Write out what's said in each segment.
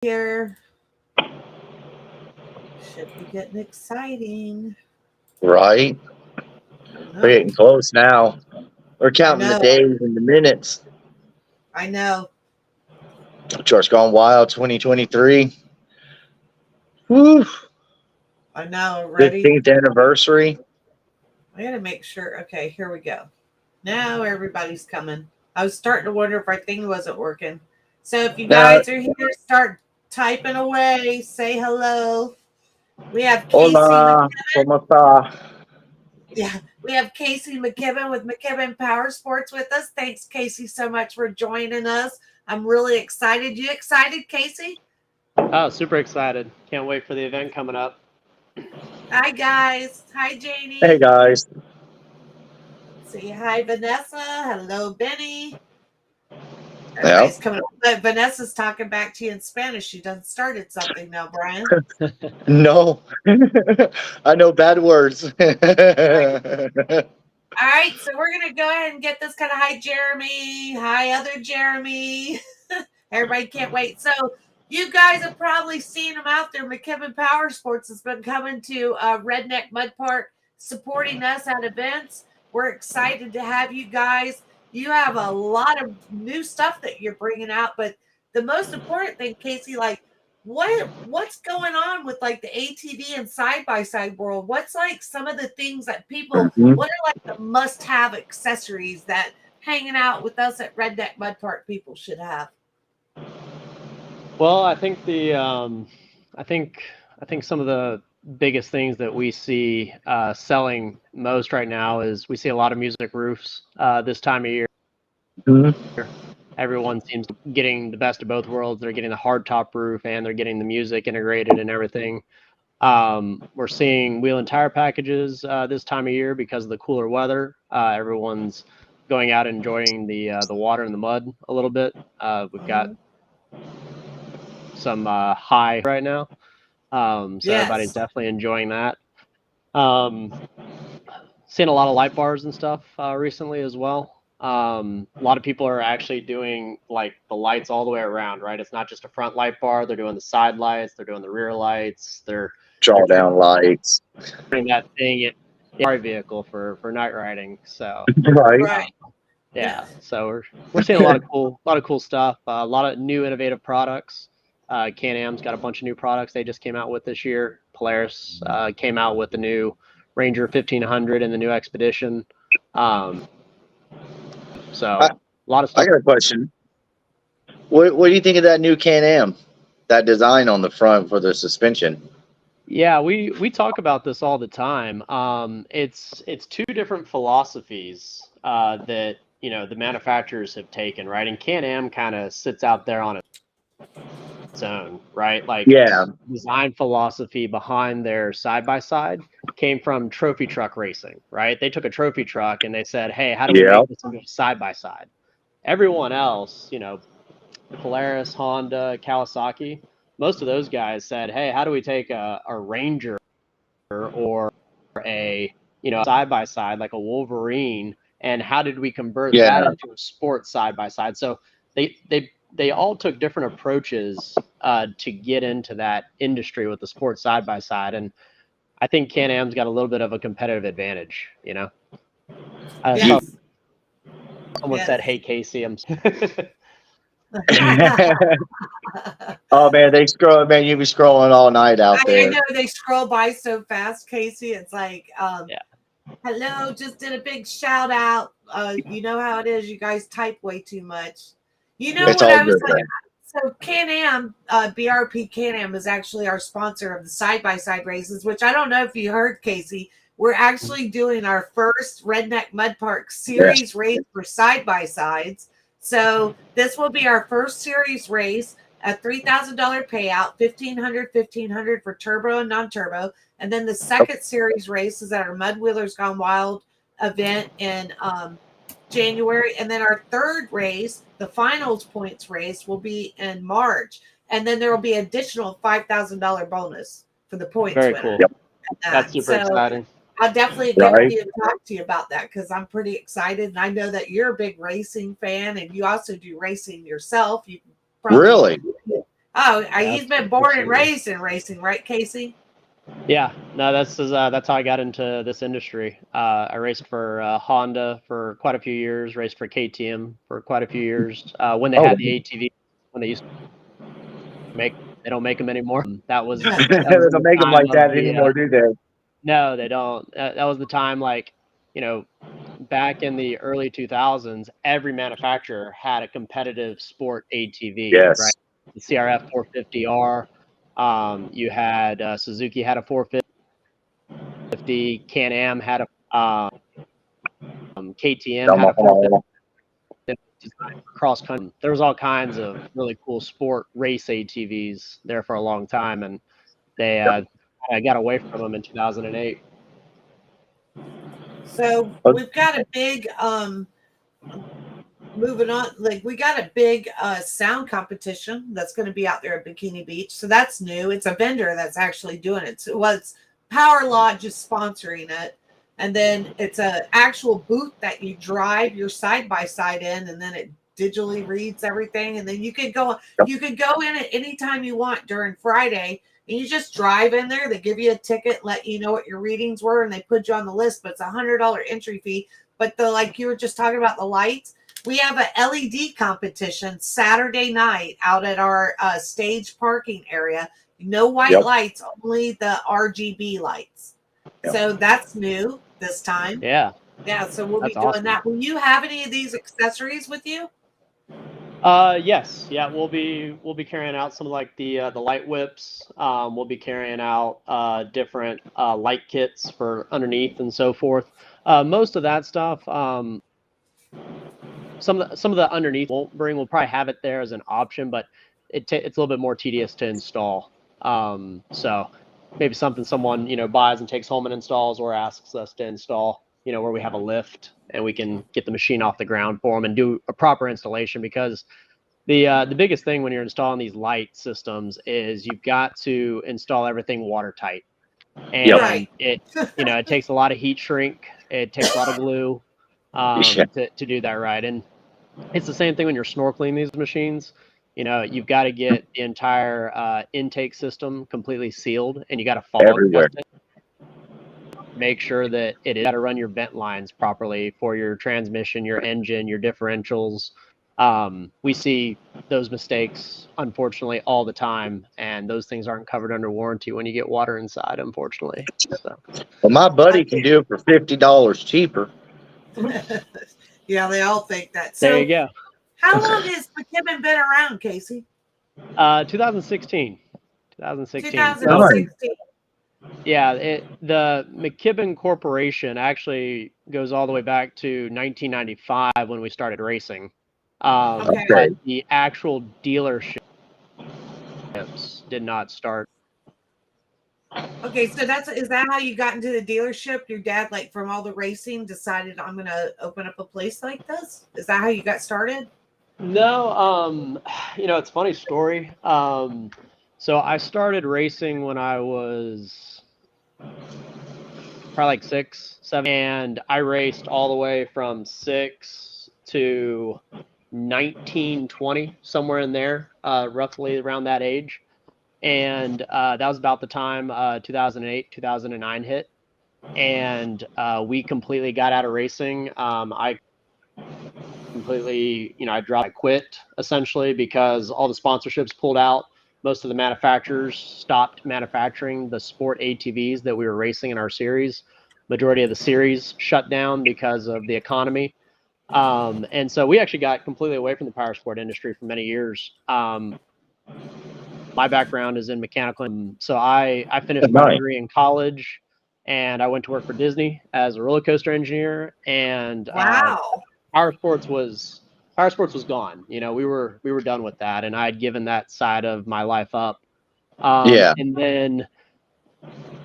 here. Should be getting exciting. Right? We're Oh, getting close now. We're I counting the know. days and the minutes. I know. Church Gone Wild 2023. Woo! I know. Ready? 15th anniversary. I gotta make sure. Okay, here we go. Now everybody's coming. I was starting to wonder if our thing wasn't working. So if you Now, guys are here, start typing away. Say hello. We have Casey. hola, ¿cómo está? Yeah, we have Casey McKibben with McKibben Powersports with us. Thanks, Casey, so much for joining us. I'm really excited. You excited, Casey? Oh, super excited. Can't wait for the event coming up. Hi, guys. Hi, Hey, Janie. guys. Say hi, Vanessa. Hello, Benny. Yep. Everybody's coming up. But Vanessa's talking back to you in Spanish. She done started something now, Brian. No. I know bad words. All right, so we're going to go ahead and get this kind of hi, Jeremy. Hi, other Jeremy. Everybody can't wait. So you guys have probably seen them out there. McKibben Powersports has been coming to Redneck Mud Park, supporting us at events. We're excited to have you guys. You have a lot of new stuff that you're bringing out, but the most important thing, Casey, like what's going on with like the ATV and side by side world? What's like some of the things that people? Mhm. What are like the must have accessories that hanging out with us at Redneck Mud Park people should have? Well, I think I think some of the biggest things that we see selling most right now is we see a lot of music roofs this time of year. Mhm. Everyone seems getting the best of both worlds. They're getting the hard top roof and they're getting the music integrated and everything. We're seeing wheel and tire packages this time of year because of the cooler weather. Everyone's going out and enjoying the water and the mud a little bit. We've got some high right now, so everybody's Yes. definitely enjoying that. Um, Seeing a lot of light bars and stuff recently as well. A lot of people are actually doing like the lights all the way around, right? It's not just a front light bar. They're doing the side lights. They're doing the rear lights. They're Draw down lights. doing that thing in our vehicle for night riding. So Right. Right. yeah, so we're seeing a lot of cool stuff. A lot of new innovative products. Can-Am's got a bunch of new products they just came out with this year. Polaris came out with the new Ranger 1500 and the new Expedition. So I, a lot of I stuff. got a question. What do you think of that new Can-Am? That design on the front for the suspension? Yeah, we talk about this all the time. It's two different philosophies that the manufacturers have taken, right? And Can-Am kind of sits out there on its own, right? Like Yeah. design philosophy behind their side by side came from trophy truck racing, right? They took a trophy truck and they said, "Hey, how do we Yeah. make this into side by side?" Everyone else, Polaris, Honda, Kawasaki, most of those guys said, "Hey, how do we take a Ranger or a side by side like a Wolverine, and how did we convert that Yeah. into a sports side by side?" So they all took different approaches to get into that industry with the sports side by side, and I think Can-Am's got a little bit of a competitive advantage. I saw Yes. someone said, Yes. "Hey Casey, I'm." Oh man, they scroll. Man, you be scrolling all night out I there. know they scroll by so fast, Casey. It's like, Yeah. hello, just did a big shout out. You know how it is. You guys type way too much. You know It's what all I was good, like? man. So Can-Am, BRP Can-Am is actually our sponsor of the side-by-side races, which I don't know if you heard, Casey. We're actually doing our first Redneck Mud Park Yes. series race for side-by-sides. So this will be our first series race, a $3,000 payout, 1500 for turbo and non-turbo. And then the second series race is at our Mud Wheelers Gone Wild event in January. And then our third race, the finals points race, will be in March. And then there will be additional $5,000 bonus for the points Very winner. cool. Yep. That's super exciting. I'll definitely get with Right. you and talk to you about that because I'm pretty excited. And I know that you're a big racing fan and you also do racing yourself. You probably, Really? Oh, Yeah, he's been born and raised in racing, right, Casey? Yeah, no, that's how I got into this industry. I raced for Honda for quite a few years, raced for KTM for quite a few years. When they had the ATV, when they used to make, they don't make them anymore. That was They the don't make them time like of that the anymore, do they? no, they don't. That was the time, like, you know, back in the early 2000s, every manufacturer had a competitive sport ATV, right? Yes. The CRF 450R. You had Suzuki had a 450. Can-Am had a KTM had a 450 designed for cross country. There was all kinds of really cool sport race ATVs there for a long time, and they I got away from them in 2008. So we've got a big moving on, like we got a big sound competition that's going to be out there at Bikini Beach. So that's new. It's a vendor that's actually doing it. So, well, it's Power Lodge is sponsoring it. And then it's a actual booth that you drive your side by side in, and then it digitally reads everything. And then you can go in at any time you want during Friday, and you just drive in there. They give you a ticket, let you know what your readings were, and they put you on the list. But it's $100 entry fee. But like you were just talking about the lights, we have an LED competition Saturday night out at our stage parking area. No white lights, only the RGB lights. Yep. So that's new this time. Yeah. Yeah, so we'll That's be doing awesome. that. Will you have any of these accessories with you? Yes, yeah, we'll be carrying out some of like the light whips. We'll be carrying out different light kits for underneath and so forth. Most of that stuff, some of the underneath won't bring. We'll probably have it there as an option, but it's a little bit more tedious to install. So maybe something someone buys and takes home and installs, or asks us to install. Where we have a lift and we can get the machine off the ground for them and do a proper installation, because the biggest thing when you're installing these light systems is you've got to install everything watertight. And it takes a lot of heat shrink. It takes a lot of glue to do that right. And it's the same thing when you're snorkeling these machines. You've got to get the entire intake system completely sealed, and you got to fog Everywhere. test it. Make sure that it is got to run your vent lines properly for your transmission, your engine, your differentials. We see those mistakes, unfortunately, all the time, and those things aren't covered under warranty when you get water inside, unfortunately. So, well, my buddy can do it for $50 cheaper. Yeah, they all think that. So there you go. How long has McKibben been around, Casey? 2016. 2016. Yeah, the McKibben Corporation actually goes all the way back to 1995 when we started racing. But the actual dealerships did not start. Okay, so is that how you got into the dealership? Your dad, like from all the racing, decided I'm going to open up a place like this? Is that how you got started? No, it's a funny story. So I started racing when I was probably like 6, 7, and I raced all the way from 6 to 19, 20, somewhere in there, roughly around that age. And that was about the time 2008, 2009 hit. And we completely got out of racing. I completely, I quit essentially because all the sponsorships pulled out. Most of the manufacturers stopped manufacturing the sport ATVs that we were racing in our series. Majority of the series shut down because of the economy. And so we actually got completely away from the power sport industry for many years. My background is in mechanical. So I finished my degree in college, and I went to work for Disney as a roller coaster engineer. And wow. Powersports was gone. We were done with that, and I had given that side of my life up. And then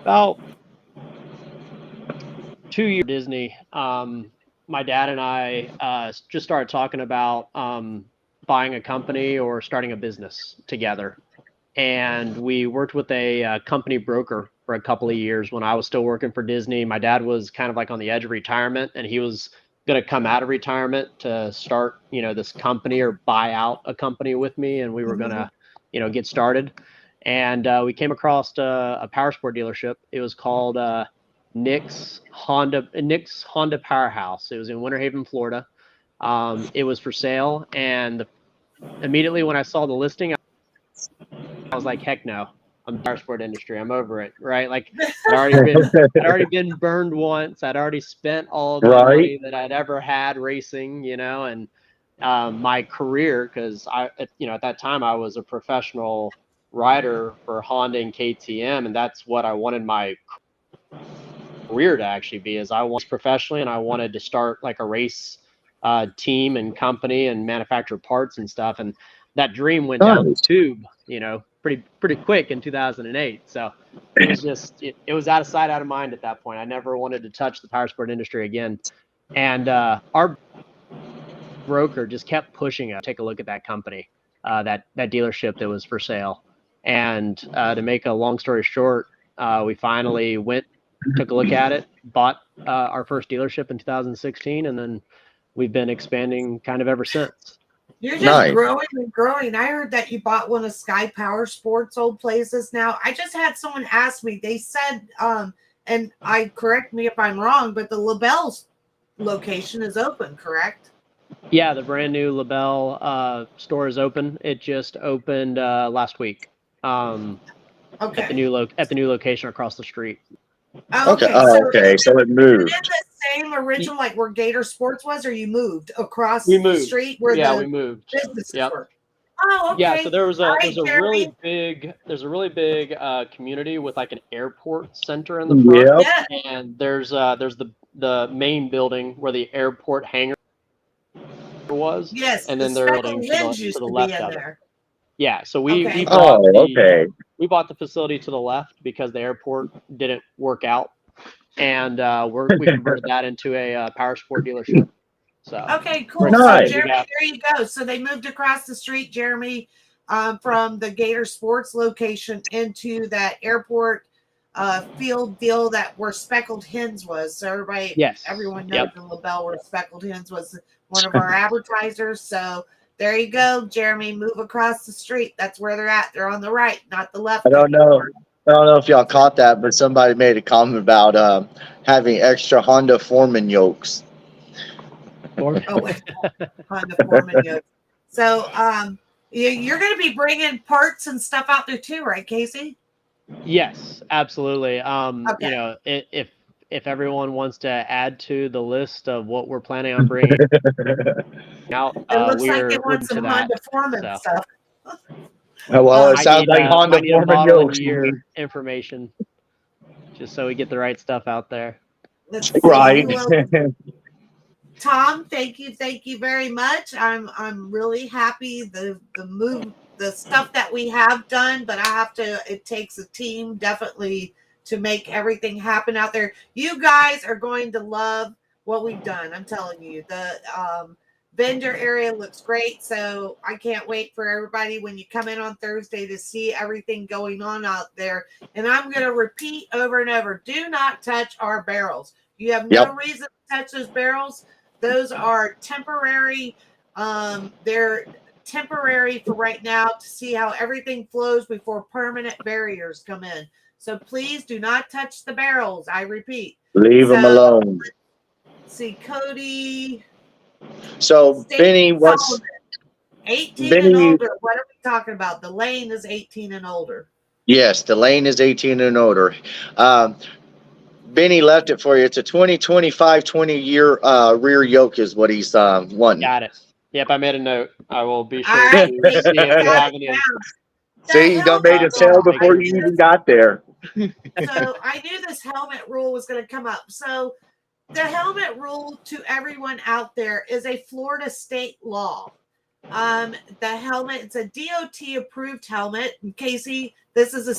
about 2 years Disney, my dad and I just started talking about buying a company or starting a business together. And we worked with a company broker for a couple of years when I was still working for Disney. My dad was kind of like on the edge of retirement, and he was going to come out of retirement to start, this company or buy out a company with me. And we were going to, get started. And we came across a Powersport dealership. It was called Nick's Honda Powerhouse. It was in Winter Haven, Florida. It was for sale, and immediately when I saw the listing, I was like, heck no. I'm Powersport industry. I'm over it, right? Like I'd already been burned once. I'd already spent all of my money that I'd ever had racing, and my career, because at that time I was a professional rider for Honda and KTM, and that's what I wanted my career to actually be. Is I was professionally, and I wanted to start like a race team and company and manufacture parts and stuff, and that dream went down the tube, pretty quick in 2008. So it was just it was out of sight, out of mind at that point. I never wanted to touch the powersport industry again, and our broker just kept pushing us to take a look at that company, that dealership that was for sale. And to make a long story short, we finally took a look at it, bought our first dealership in 2016, and then we've been expanding kind of ever since. You're just growing and growing. I heard that you bought one of Sky Powersports old places. Now, I just had someone ask me, they said, and correct me if I'm wrong, but the LaBelle's location is open, correct? Yeah, the brand new LaBelle store is open. It just opened last week. Okay. At the new location across the street. Okay. So it moved. Is it the same original, like where Gator Sports was, or you moved across the street where we moved. businesses were? Oh, okay. Yeah, so there's a really big community with like an airport center in the front. Yeah. And there's the main building where the airport hangar was. Yes. And then their building to the left of it. Yeah, so we bought we bought the facility to the left because the airport didn't work out, and we converted that into a Powersport dealership. So okay, cool. So Jeremy, there you go. So they moved across the street, Jeremy, from the Gator Sports location into that airport field deal where Speckled Hens was. So everyone knows in LaBelle where Speckled Hens was one of our advertisers. So there you go, Jeremy. Move across the street. That's where they're at. They're on the right, not the left. I don't know if y'all caught that, but somebody made a comment about having extra Honda Foreman yokes. Honda Foreman yokes. So you're going to be bringing parts and stuff out there too, right, Casey? Yes, absolutely. If everyone wants to add to the list of what we're planning on bringing out, it looks like they want some Honda Foreman stuff. Well, it sounds like Honda Foreman yokes. Information, just so we get the right stuff out there. Right. Tom, thank you very much. I'm really happy the stuff that we have done, but it takes a team definitely to make everything happen out there. You guys are going to love what we've done. I'm telling you, the vendor area looks great. So I can't wait for everybody when you come in on Thursday to see everything going on out there. And I'm going to repeat over and over, do not touch our barrels. You have no reason to touch those barrels. Those are temporary. They're temporary for right now to see how everything flows before permanent barriers come in. So please do not touch the barrels. I repeat. Leave them alone. See, Cody. So Benny, what's 18 and older? What are we talking about? The lane is 18 and older. Yes, the lane is 18 and older. Benny left it for you. It's a 20-year rear yoke is what he's wanting. Got it. Yep, I made a note. I will be sure to see if we have any. See, you done made a sale before you even got there. So I knew this helmet rule was going to come up. So the helmet rule to everyone out there is a Florida state law. The helmet, it's a DOT approved helmet. And Casey, this is a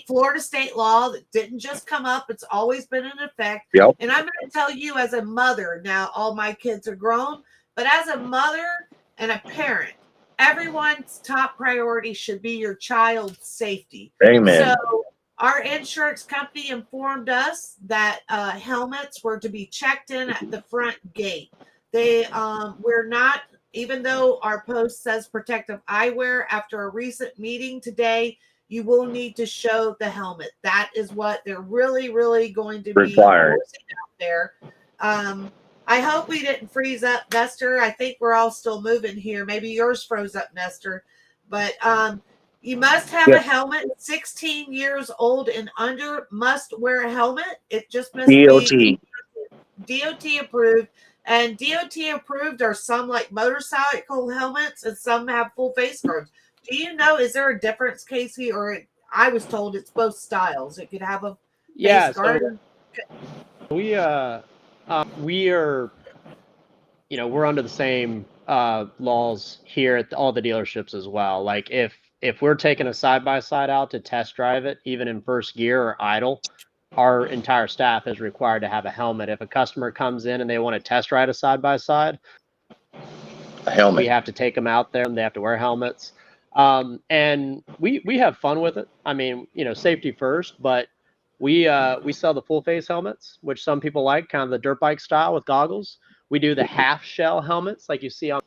Florida state law that didn't just come up. It's always been in effect. Yep. And I'm going to tell you as a mother, now all my kids are grown, but as a mother and a parent, everyone's top priority should be your child's safety. Amen. So our insurance company informed us that helmets were to be checked in at the front gate. We're not even though our post says protective eyewear, after a recent meeting today, you will need to show the helmet. That is what they're really, really going to be enforcing out there. I hope we didn't freeze up, Nestor. I think we're all still moving here. Maybe yours froze up, Nestor. But you must have a helmet. 16 years old and under must wear a helmet. It just must be DOT approved. And DOT approved are some like motorcycle helmets and some have full face guards. Do you know, is there a difference, Casey? Or I was told it's both styles. It could have a face guard. So we are, we're under the same laws here at all the dealerships as well. Like if we're taking a side-by-side out to test drive it, even in first gear or idle, our entire staff is required to have a helmet. If a customer comes in and they want to test ride a side-by-side, a helmet, we have to take them out there and they have to wear helmets. And we have fun with it. I mean, safety first, but we sell the full face helmets, which some people like, kind of the dirt bike style with goggles. We do the half shell helmets like you see on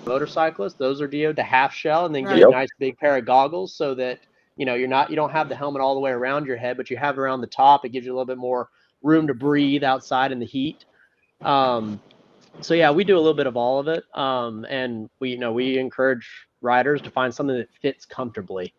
motorcyclists. Those are DO to half shell, and then get a nice big pair of goggles so that you don't have the helmet all the way around your head, but you have it around the top. It gives you a little bit more room to breathe outside in the heat. So yeah, we do a little bit of all of it, and we encourage riders to find something that fits comfortably.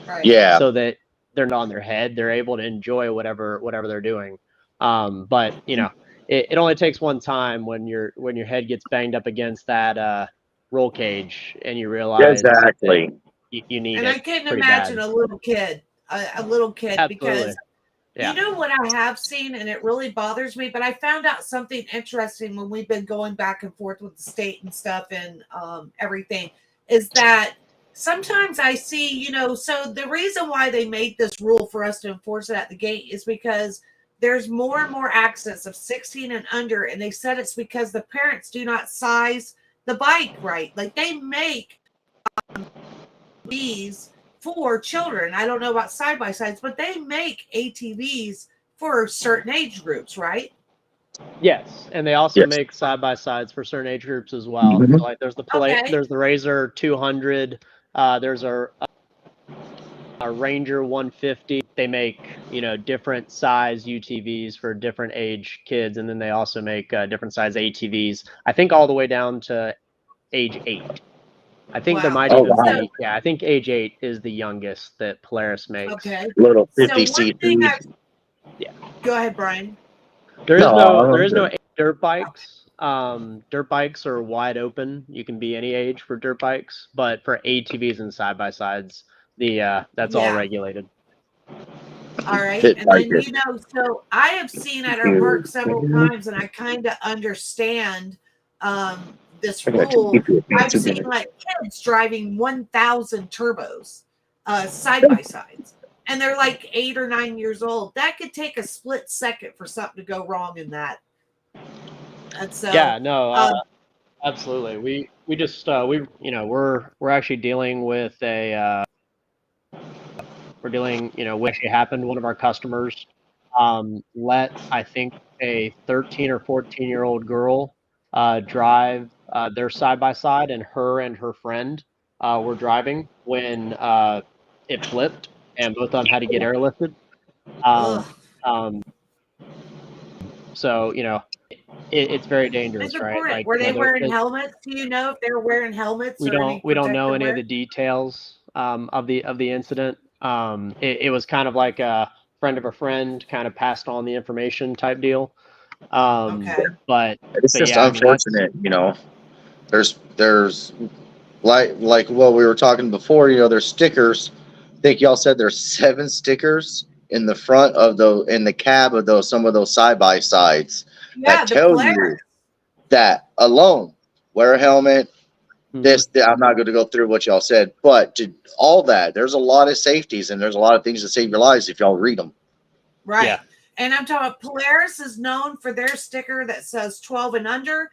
Right. Yeah. So that they're not on their head, they're able to enjoy whatever they're doing. But it only takes one time when your head gets banged up against that roll cage and you realize exactly you need and it. I couldn't imagine bad. a little kid Absolutely. because Yeah. you know what I have seen, and it really bothers me, but I found out something interesting when we've been going back and forth with the state and stuff and everything, is that sometimes I see, so the reason why they made this rule for us to enforce it at the gate is because there's more and more accidents of 16 and under, and they said it's because the parents do not size the bike right. Like they make these for children. I don't know about side-by-sides, but they make ATVs for certain age groups, right? Yes, and they also make side-by-sides for certain age groups as well. Mm-hmm. So like there's the Razor 200, there's a Ranger 150. They make different size UTVs for different age kids, and then they also make different size ATVs. I think all the way down to age 8. I think there might even be. Yeah, I think age 8 is the youngest that Polaris makes. Okay. Little 50 so one seat. thing Go ahead, Brian. There is no dirt bikes. Dirt bikes are wide open. You can be any age for dirt bikes, but for ATVs and side by sides, that's all regulated. All right, and then so I have seen at our park several times, and I kind of understand this rule. I've seen like kids driving 1,000 turbos side by sides, and they're like 8 or 9 years old. That could take a split second for something to go wrong in that. And so absolutely. We just we're actually dealing with what actually happened. One of our customers let, I think, a 13 or 14-year-old girl drive their side-by-side, and her friend were driving when it flipped, and both of them had to get airlifted. So, it's very dangerous, right? Like, were they wearing helmets? Do you know if they were wearing helmets? We don't know any of the details of the incident. It was kind of like a friend of a friend kind of passed on the information type deal. But it's just unfortunate, there's like what we were talking before, there's stickers. I think y'all said there's 7 stickers in the front of in the cab of some of those side-by-sides that tell you that alone, wear a helmet. I'm not going to go through what y'all said, but all that, there's a lot of safeties and there's a lot of things that save your lives if y'all read them. Right. Yeah. And I'm talking, Polaris is known for their sticker that says 12 and under,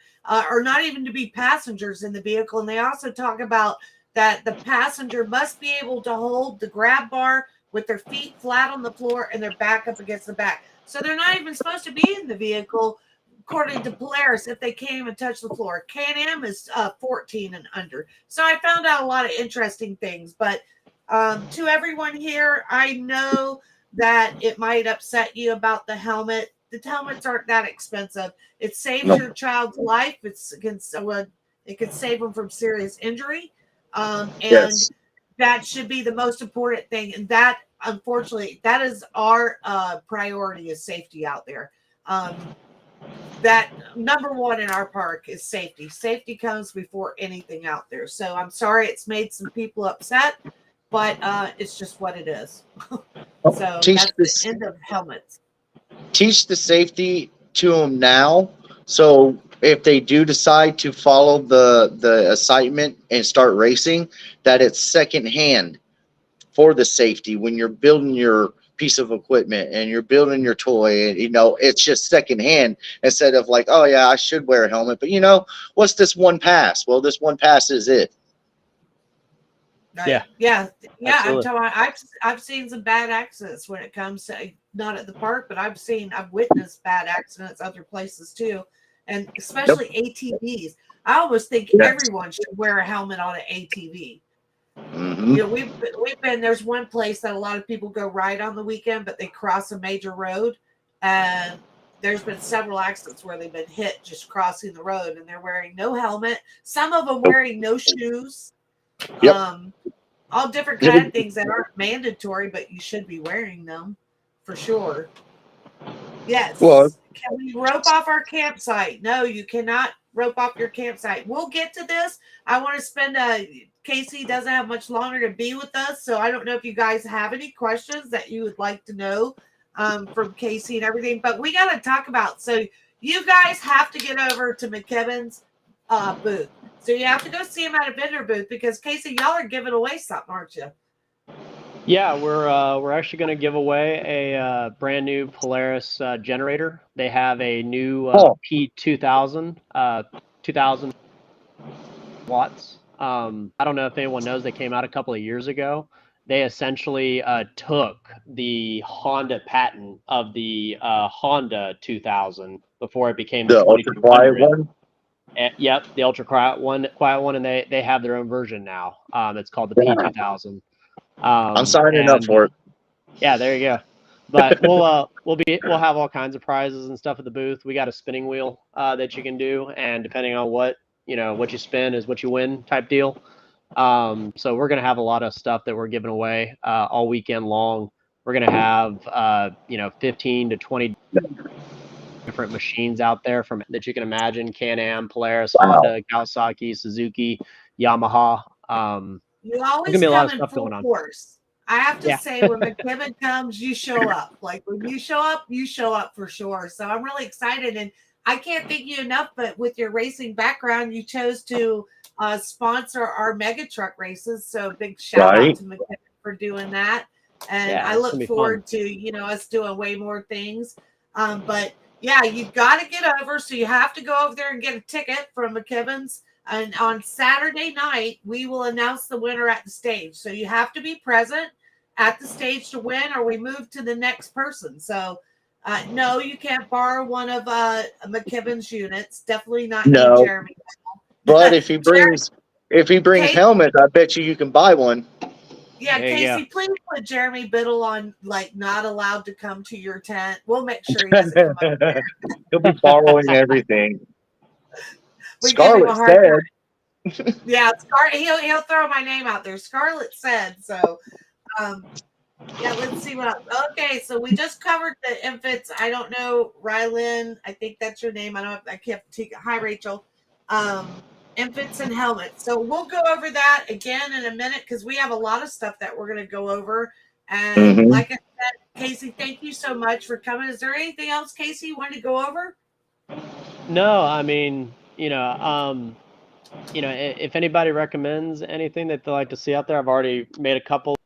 or not even to be passengers in the vehicle. And they also talk about that the passenger must be able to hold the grab bar with their feet flat on the floor and their back up against the back. So they're not even supposed to be in the vehicle according to Polaris, if they can't even touch the floor. Can-Am is 14 and under. So I found out a lot of interesting things. But to everyone here, I know that it might upset you about the helmet. The helmets aren't that expensive. It saves your child's life. It can save them from serious injury. And that should be the most important thing. And that, unfortunately, that is our priority, is safety out there. That number one in our park is safety. Safety comes before anything out there. So I'm sorry it's made some people upset, but it's just what it is. So that's the end of helmets. Teach the safety to them now. So if they do decide to follow the assignment and start racing, that it's secondhand for the safety when you're building your piece of equipment and you're building your toy, and it's just secondhand, instead of like, oh yeah, I should wear a helmet, but what's this one pass? Well, this one pass is it. Right. Yeah. I'm talking. I've seen some bad accidents when it comes to, not at the park, but I've witnessed bad accidents other places too, and especially ATVs. I almost think everyone should wear a helmet on an ATV. Mm-hmm. We've been, there's one place that a lot of people go ride on the weekend, but they cross a major road, and there's been several accidents where they've been hit just crossing the road, and they're wearing no helmet. Some of them wearing no shoes. All different kind of things that aren't mandatory, but you should be wearing them for sure. Yes. Well, can we rope off our campsite? No, you cannot rope off your campsite. We'll get to this. I want to spend Casey doesn't have much longer to be with us, so I don't know if you guys have any questions that you would like to know from Casey and everything, but we got to talk about, so you guys have to get over to McKibben's booth. So you have to go see him at a vendor booth, because Casey, y'all are giving away something, aren't you? Yeah, we're actually going to give away a brand new Polaris generator. They have a new P2000, 2000 watts. I don't know if anyone knows, they came out a couple of years ago. They essentially took the Honda patent of the Honda 2000 before it became the ultra quiet one. Yep, the ultra quiet one, and they have their own version now. It's called the P2000. I'm signing up for it. Yeah, there you go. But we'll have all kinds of prizes and stuff at the booth. We got a spinning wheel that you can do, and depending on what you spin is what you win type deal. So we're gonna have a lot of stuff that we're giving away all weekend long. We're gonna have 15 to 20 different machines out there from that you can imagine: Can-Am, Polaris, Honda, Kawasaki, Suzuki, Yamaha. You always come in full force. I have to say, when McKibben comes, you show up. Like, when you show up for sure. So I'm really excited, and I can't thank you enough. But with your racing background, you chose to sponsor our mega truck races. So big shout out to McKibben for doing that. And I look forward to us doing way more things. But yeah, you've got to get over. So you have to go over there and get a ticket from McKibben's. And on Saturday night, we will announce the winner at the stage. So you have to be present at the stage to win, or we move to the next person. So no, you can't borrow one of McKibben's units. Definitely not you, Jeremy. But if he brings helmets, I bet you can buy one. Yeah, Casey, please put Jeremy Biddle on, like, not allowed to come to your tent. We'll make sure he doesn't come up there. He'll be borrowing everything. We Scarlett said. Yeah, he'll throw my name out there. Scarlett said so. Yeah, let's see what else. Okay, so we just covered the infants. I don't know, Rylan. I think that's your name. I can't take it. Hi, Rachel. Infants and helmets. So we'll go over that again in a minute, because we have a lot of stuff that we're going to go over. And like I said, Casey, thank you so much for coming. Is there anything else, Casey, you wanted to go over? No, I mean, if anybody recommends anything that they like to see out there, I've already made a couple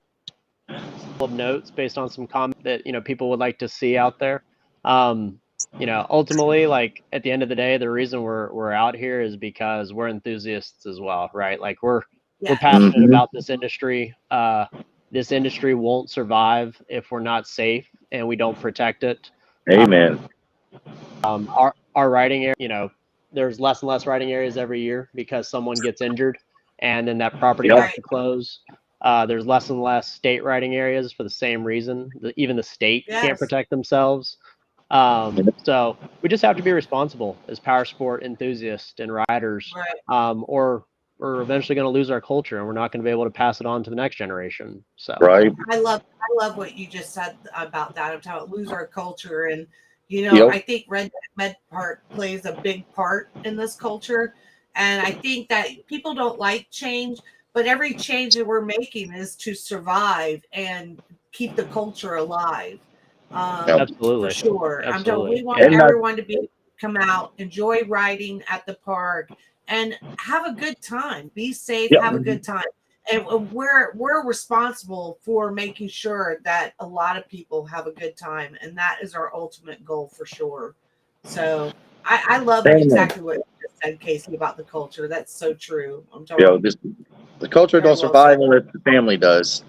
of notes based on some comments that people would like to see out there. Ultimately, like, at the end of the day, the reason we're out here is because we're enthusiasts as well, right? Like, we're passionate about this industry. This industry won't survive if we're not safe and we don't protect it. Amen. our riding area, you know, there's less and less riding areas every year because someone gets injured and then that property Yep. has to close. There's less and less state riding areas for the same reason. Even the state can't Yes. protect themselves. So we just have to be responsible as power sport enthusiasts and riders, Right. or we're eventually going to lose our culture and we're not going to be able to pass it on to the next generation. So Right. I love what you just said about that, of how it lose our culture. And you know, Yep. I think Redneck Med Park plays a big part in this culture. And I think that people don't like change, but every change that we're making is to survive and keep the culture alive. absolutely, For sure. I'm telling absolutely. we want And everyone to come out, enjoy riding at the park, and have a good time. Be safe, Yep. have a good time. And we're responsible for making sure that a lot of people have a good time, and that is our ultimate goal for sure. So I love Amen. exactly what you just said, Casey, about the culture. That's so true. I'm You telling know, you. the culture Very don't well survive said. unless the family does.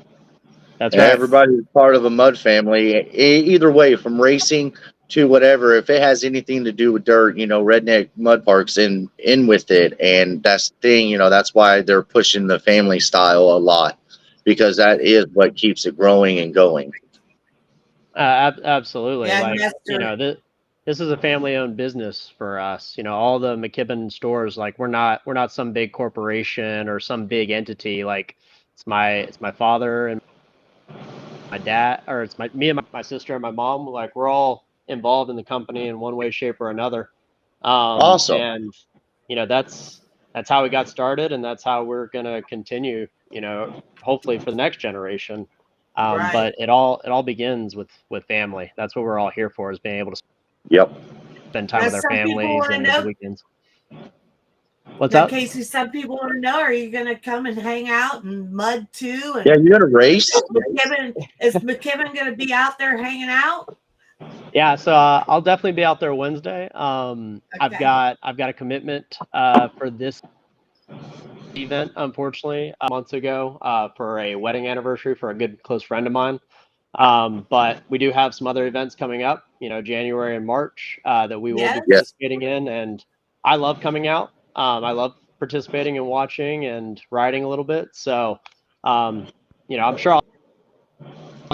That's And right. everybody's part of a mud family. Either way, from racing to whatever, if it has anything to do with dirt, you know, Redneck Mud Park's in with it. And that's the thing, you know, that's why they're pushing the family style a lot, because that is what keeps it growing and going. Absolutely. Yeah, Like, Nestor. you know, this is a family-owned business for us. You know, all the McKibben stores, like we're not some big corporation or some big entity. Like it's my father and my dad, or it's me and my sister and my mom. Like we're all involved in the company in one way, shape, or another. Awesome. And you know, that's how we got started, and that's how we're gonna continue. You know, hopefully for the next generation. Right. But it all begins with family. That's what we're all here for, is being able to Yep. spend time Now, with our some people families want to and know. the weekends. What's Now, up? Casey, some people want to know: are you going to come and hang out and mud too? And Yeah, you're gonna race. is McKibben going to be out there hanging out? Yeah, so I'll definitely be out there Wednesday. I've Okay. got a commitment for this event, unfortunately, months ago, for a wedding anniversary for a good close friend of mine. But we do have some other events coming up, you know, January and March, that we will be Yes. participating in. And I love coming out. I love participating and watching and riding a little bit. So, you know, I'm sure I'll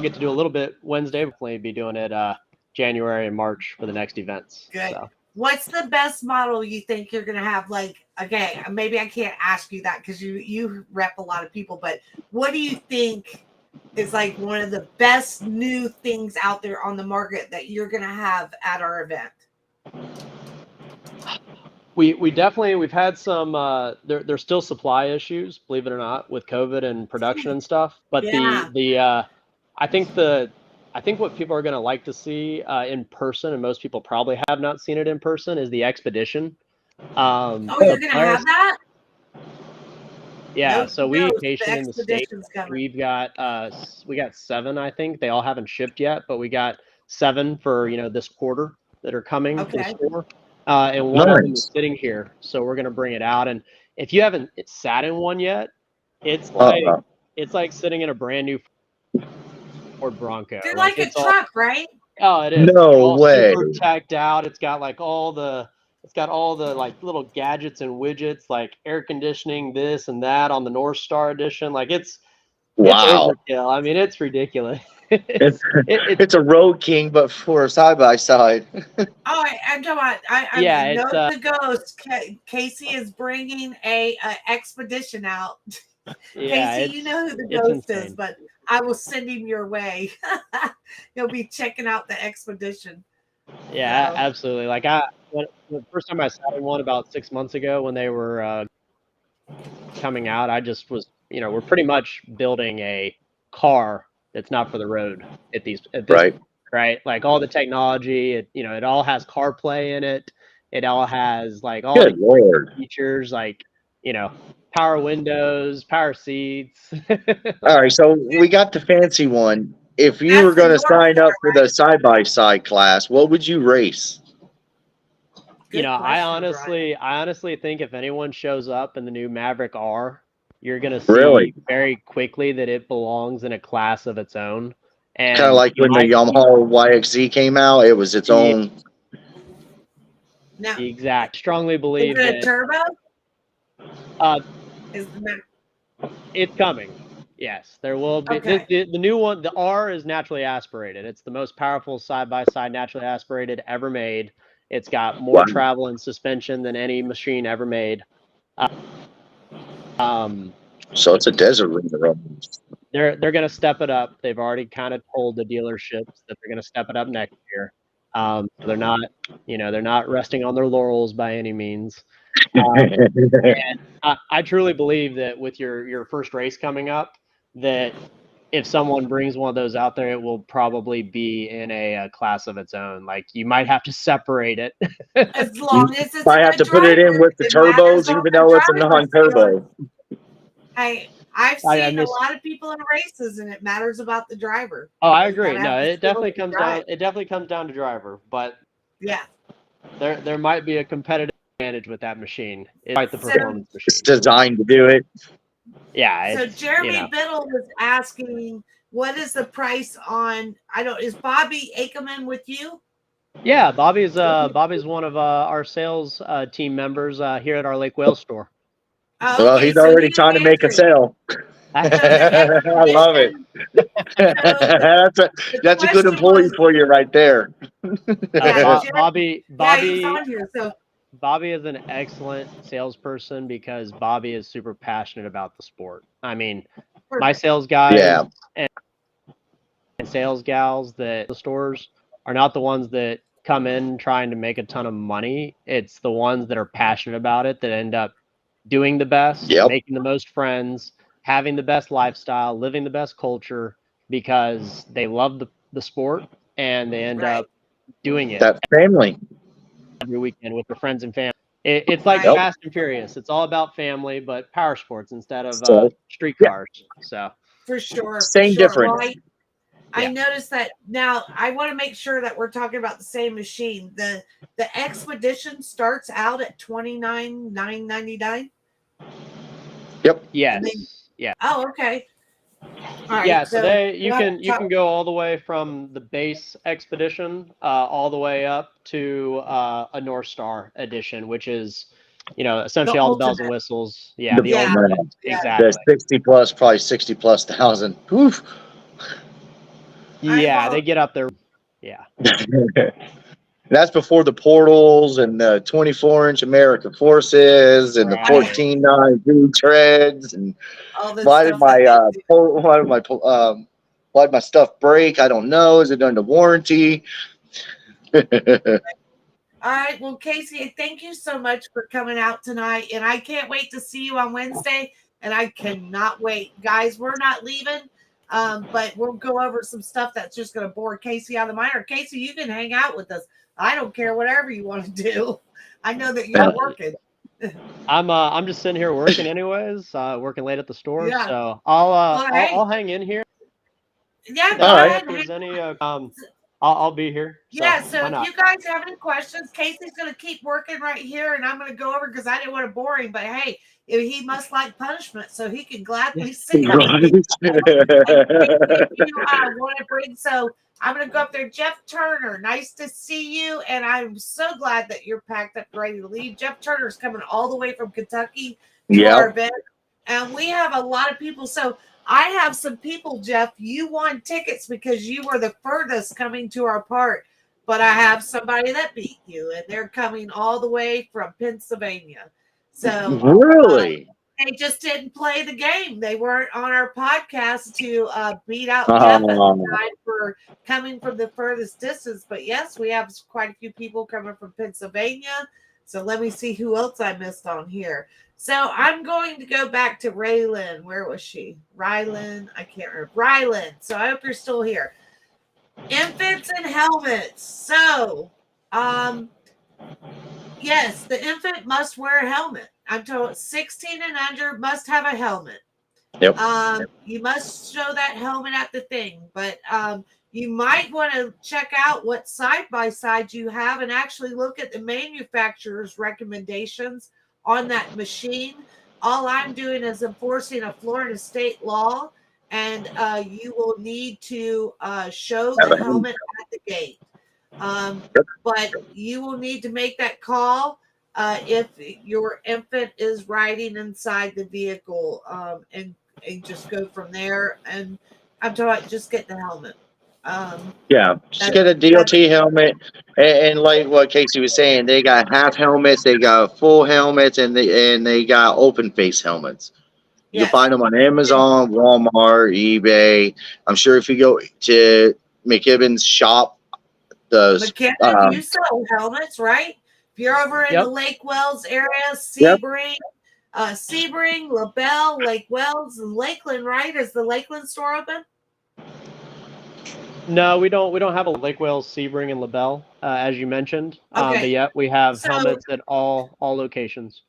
get to do a little bit Wednesday. We'll definitely be doing it January and March for the next events. Good. So. What's the best model you think you're going to have? Like, okay, maybe I can't ask you that because you rep a lot of people, but what do you think is like one of the best new things out there on the market that you're going to have at our event? We definitely, we've had some there's still supply issues, believe it or not, with COVID and production and stuff. But Yeah. I think what people are going to like to see in person, and most people probably have not seen it in person, is the Expedition. Oh, you're going to have that? Yeah, No, so we vacation in the States. We've got we got 7, I think. They all haven't shipped yet, but we got 7 for, you know, this quarter that are coming to the store. And one of them is sitting here, so we're gonna bring it out. And if you haven't sat in one yet, it's like sitting in a brand new Ford Bronco. They're like a truck, right? Oh, it is. No way. Super tacked out. It's got like all the like little gadgets and widgets, like air conditioning, this and that on the North Star edition. Like it's overkill. I mean, it's ridiculous. It's a Road King, but for a side by side. Oh, I'm talking about. I know the ghost. Casey is bringing a Expedition out. Yeah, Casey, you know who the ghost is, but I will send him your way. He'll be checking out the Expedition. Yeah, absolutely. Like the first time I sat in one about 6 months ago when they were coming out, I just was, you know, we're pretty much building a car that's not for the road at this right? Like all the technology, it all has CarPlay in it. It all has like all the features, like, you know, power windows, power seats. All right, so we got the fancy one. If you were going to sign up for the side-by-side class, what would you race? You know, I honestly think if anyone shows up in the new Maverick R, you're going to see very quickly that it belongs in a class of its own. And kind of like when the Yamaha YXZ came out, it was its own. No. Exact. Strongly Is believe it a that turbo? Is the it's coming. Yes, there will be. Okay. The new one, the R, is naturally aspirated. It's the most powerful side-by-side naturally aspirated ever made. It's got more travel and suspension than any machine ever made. So it's a desert ring road. They're going to step it up. They've already kind of told the dealerships that they're going to step it up next year. So they're not resting on their laurels by any means. And I truly believe that with your first race coming up, that if someone brings one of those out there, it will probably be in a class of its own. Like, you might have to separate it. As long as it's I have to put it in with the turbos, even though it's a non-turbo. I've seen a lot of people in races, and it matters about the driver. Oh, I agree. No, it definitely comes down. It definitely comes down to driver, but yeah, there might be a competitive advantage with that machine. It's quite the performance machine. It's designed to do it. Yeah. So Jeremy Biddle was asking, what is the price on? Is Bobby Ackerman with you? Yeah, Bobby's one of our sales team members here at our Lake Wales store. Oh, okay. Well, he's already trying to make a sale. I love it. That's a good employee for you right there. Bobby he's on here, so. Bobby is an excellent salesperson because Bobby is super passionate about the sport. I mean, my sales guys and sales gals that the stores are not the ones that come in trying to make a ton of money. It's the ones that are passionate about it that end up doing the best, making the most friends, having the best lifestyle, living the best culture because they love the sport and they end up doing it. That family. Every weekend with their friends and family. It's like Fast and Furious. It's all about family, but power sports instead of street cars. So for sure, same difference. Well, I noticed that now. I want to make sure that we're talking about the same machine. The Expedition starts out at $29,999. Yep. Yes. Yeah. Oh, okay. All right, yeah, so you can go all the way from the base Expedition all the way up to a North Star edition, which is, essentially all the bells and whistles. Yeah, the ultimate. Exactly. The 60 plus, probably 60 plus thousand. Oof. Yeah, they get up there. Yeah. That's before the portals and the 24-inch American Forces and the 14.9 V treads and why did my stuff break? I don't know. Is it under warranty? All right. Well, Casey, thank you so much for coming out tonight, and I can't wait to see you on Wednesday. And I cannot wait, guys. We're not leaving. But we'll go over some stuff that's just going to bore Casey out of the mind. Or Casey, you can hang out with us. I don't care, whatever you want to do. I know that you're working. I'm just sitting here working anyways, working late at the store. So I'll hang in here. Yeah, go ahead. If there's any, I'll be here. Yeah, so if you guys have any questions, Casey's going to keep working right here, and I'm going to go over because I didn't want to bore him. But hey, he must like punishment, so he can gladly see it. So I'm going to go up there. Jeff Turner, nice to see you, and I'm so glad that you're packed up ready to leave. Jeff Turner's coming all the way from Kentucky to our event, and we have a lot of people. So I have some people, Jeff, you won tickets because you were the furthest coming to our part, but I have somebody that beat you, and they're coming all the way from Pennsylvania. So really, they just didn't play the game. They weren't on our podcast to beat out Jeff at the time for coming from the furthest distance. But yes, we have quite a few people coming from Pennsylvania. So let me see who else I missed on here. So I'm going to go back to Raylan. Where was she? Rylan. I can't remember. Rylan. So I hope you're still here. Infants and helmets. So, yes, the infant must wear a helmet. I'm told 16 and under must have a helmet. Yep. You must show that helmet at the thing. But you might want to check out what side-by-side you have and actually look at the manufacturer's recommendations on that machine. All I'm doing is enforcing a Florida state law, and you will need to show the helmet at the gate. But you will need to make that call if your infant is riding inside the vehicle, and just go from there. And I'm talking about just get the helmet. Yeah, just That, get a that's DOT helmet, and like what Casey was saying, they got half helmets, they got full helmets, and they got open face helmets. You can yes. find them on Amazon, Walmart, eBay. I'm sure if you go to McKibben's shop, the McKibben, you sell helmets, right? If you're over in the Yep. Lake Wells area, Yep. Sebring, LaBelle, Lake Wells, and Lakeland, right? Is the Lakeland store open? No, we don't have a Lake Wales, Sebring, and LaBelle, as you mentioned. Okay. But yeah, we have So- helmets at all locations.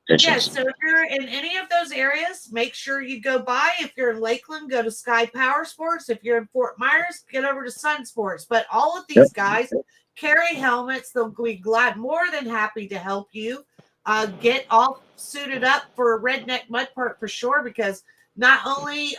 Yes, so if you're in any of those areas, make sure you go by. If you're in Lakeland, go to Sky Powersports. If you're in Fort Myers, get over to Sun Sports. But all of these guys carry helmets. They'll be more than happy to help you get all suited up for a Redneck Mud Park for sure, because not only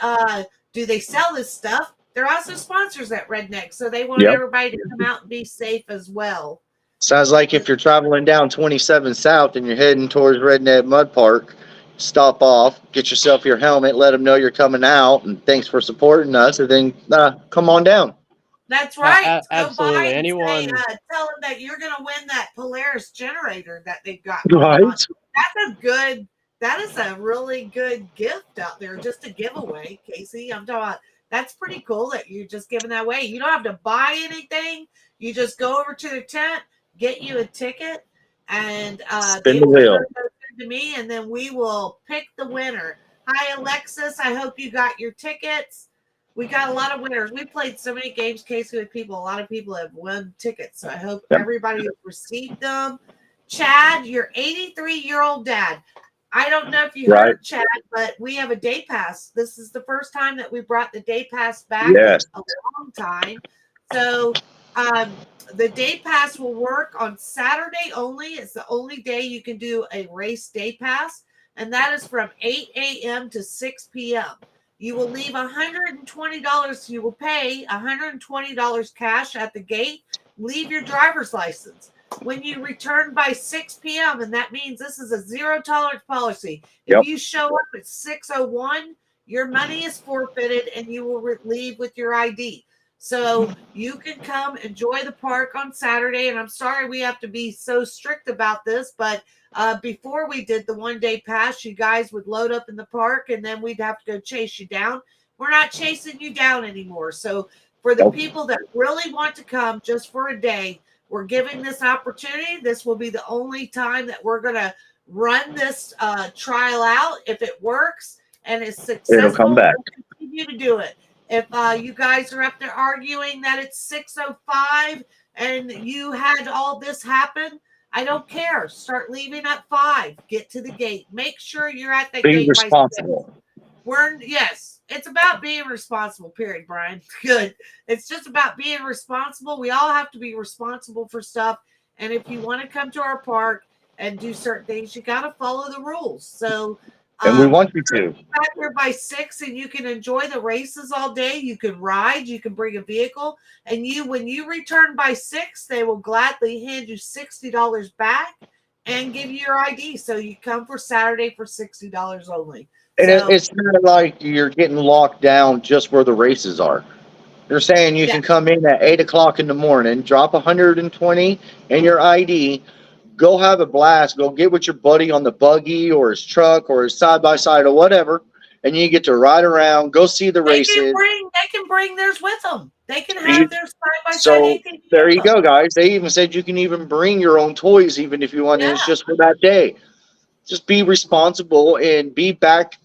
do they sell this stuff, they're also sponsors at Redneck. So they want everybody to come out and be safe as well. Sounds like if you're traveling down 27 South and you're heading towards Redneck Mud Park, stop off, get yourself your helmet, let them know you're coming out, and thanks for supporting us, and then come on down. That's right. Absolutely. Go by and Anyone? tell them that you're going to win that Polaris generator that they've got. Right. That is a really good gift out there, just a giveaway, Casey. I'm talking about, that's pretty cool that you're just giving that away. You don't have to buy anything. You just go over to the tent, get you a ticket, and Spin the wheel to me, and then we will pick the winner. Hi, Alexis. I hope you got your tickets. We got a lot of winners. We played so many games, Casey, with people. A lot of people have won tickets. So I hope everybody has received them. Chad, your 83-year-old dad. I don't know if you heard, Chad, but we have a day pass. This is the first time that we brought the day pass back in a long time. So the day pass will work on Saturday only. It's the only day you can do a race day pass, and that is from 8 a.m. to 6 p.m. You will leave $120. You will pay $120 cash at the gate. Leave your driver's license. When you return by 6 p.m., and that means this is a zero tolerance policy. If you show up at 6:01, your money is forfeited and you will leave with your ID. So you can come enjoy the park on Saturday. And I'm sorry we have to be so strict about this, but before we did the one-day pass, you guys would load up in the park and then we'd have to go chase you down. We're not chasing you down anymore. So for the people that really want to come just for a day, we're giving this opportunity. This will be the only time that we're going to run this trial out. If it works and is successful, it'll come back. we'll continue to do it. If you guys are up there arguing that it's 6:05 and you had all this happen, I don't care. Start leaving at 5. Get to the gate. Make sure you're at the gate. Be responsible. Yes, it's about being responsible, period, Brian. Good. It's just about being responsible. We all have to be responsible for stuff. And if you want to come to our park and do certain things, you got to follow the rules. So, and we want you to. Back there by 6 and you can enjoy the races all day. You can ride, you can bring a vehicle. And when you return by 6, they will gladly hand you $60 back and give you your ID. So you come for Saturday for $60 only. And it's not like you're getting locked down just where the races are. They're saying you can come in at 8 o'clock in the morning, drop 120 and your ID, go have a blast, go get with your buddy on the buggy or his truck or his side-by-side or whatever, and you get to ride around, go see the races. They can bring theirs with them. They can have their side-by-side. So there you go, guys. They even said you can even bring your own toys even if you want, and it's just for that day. Just be responsible and be back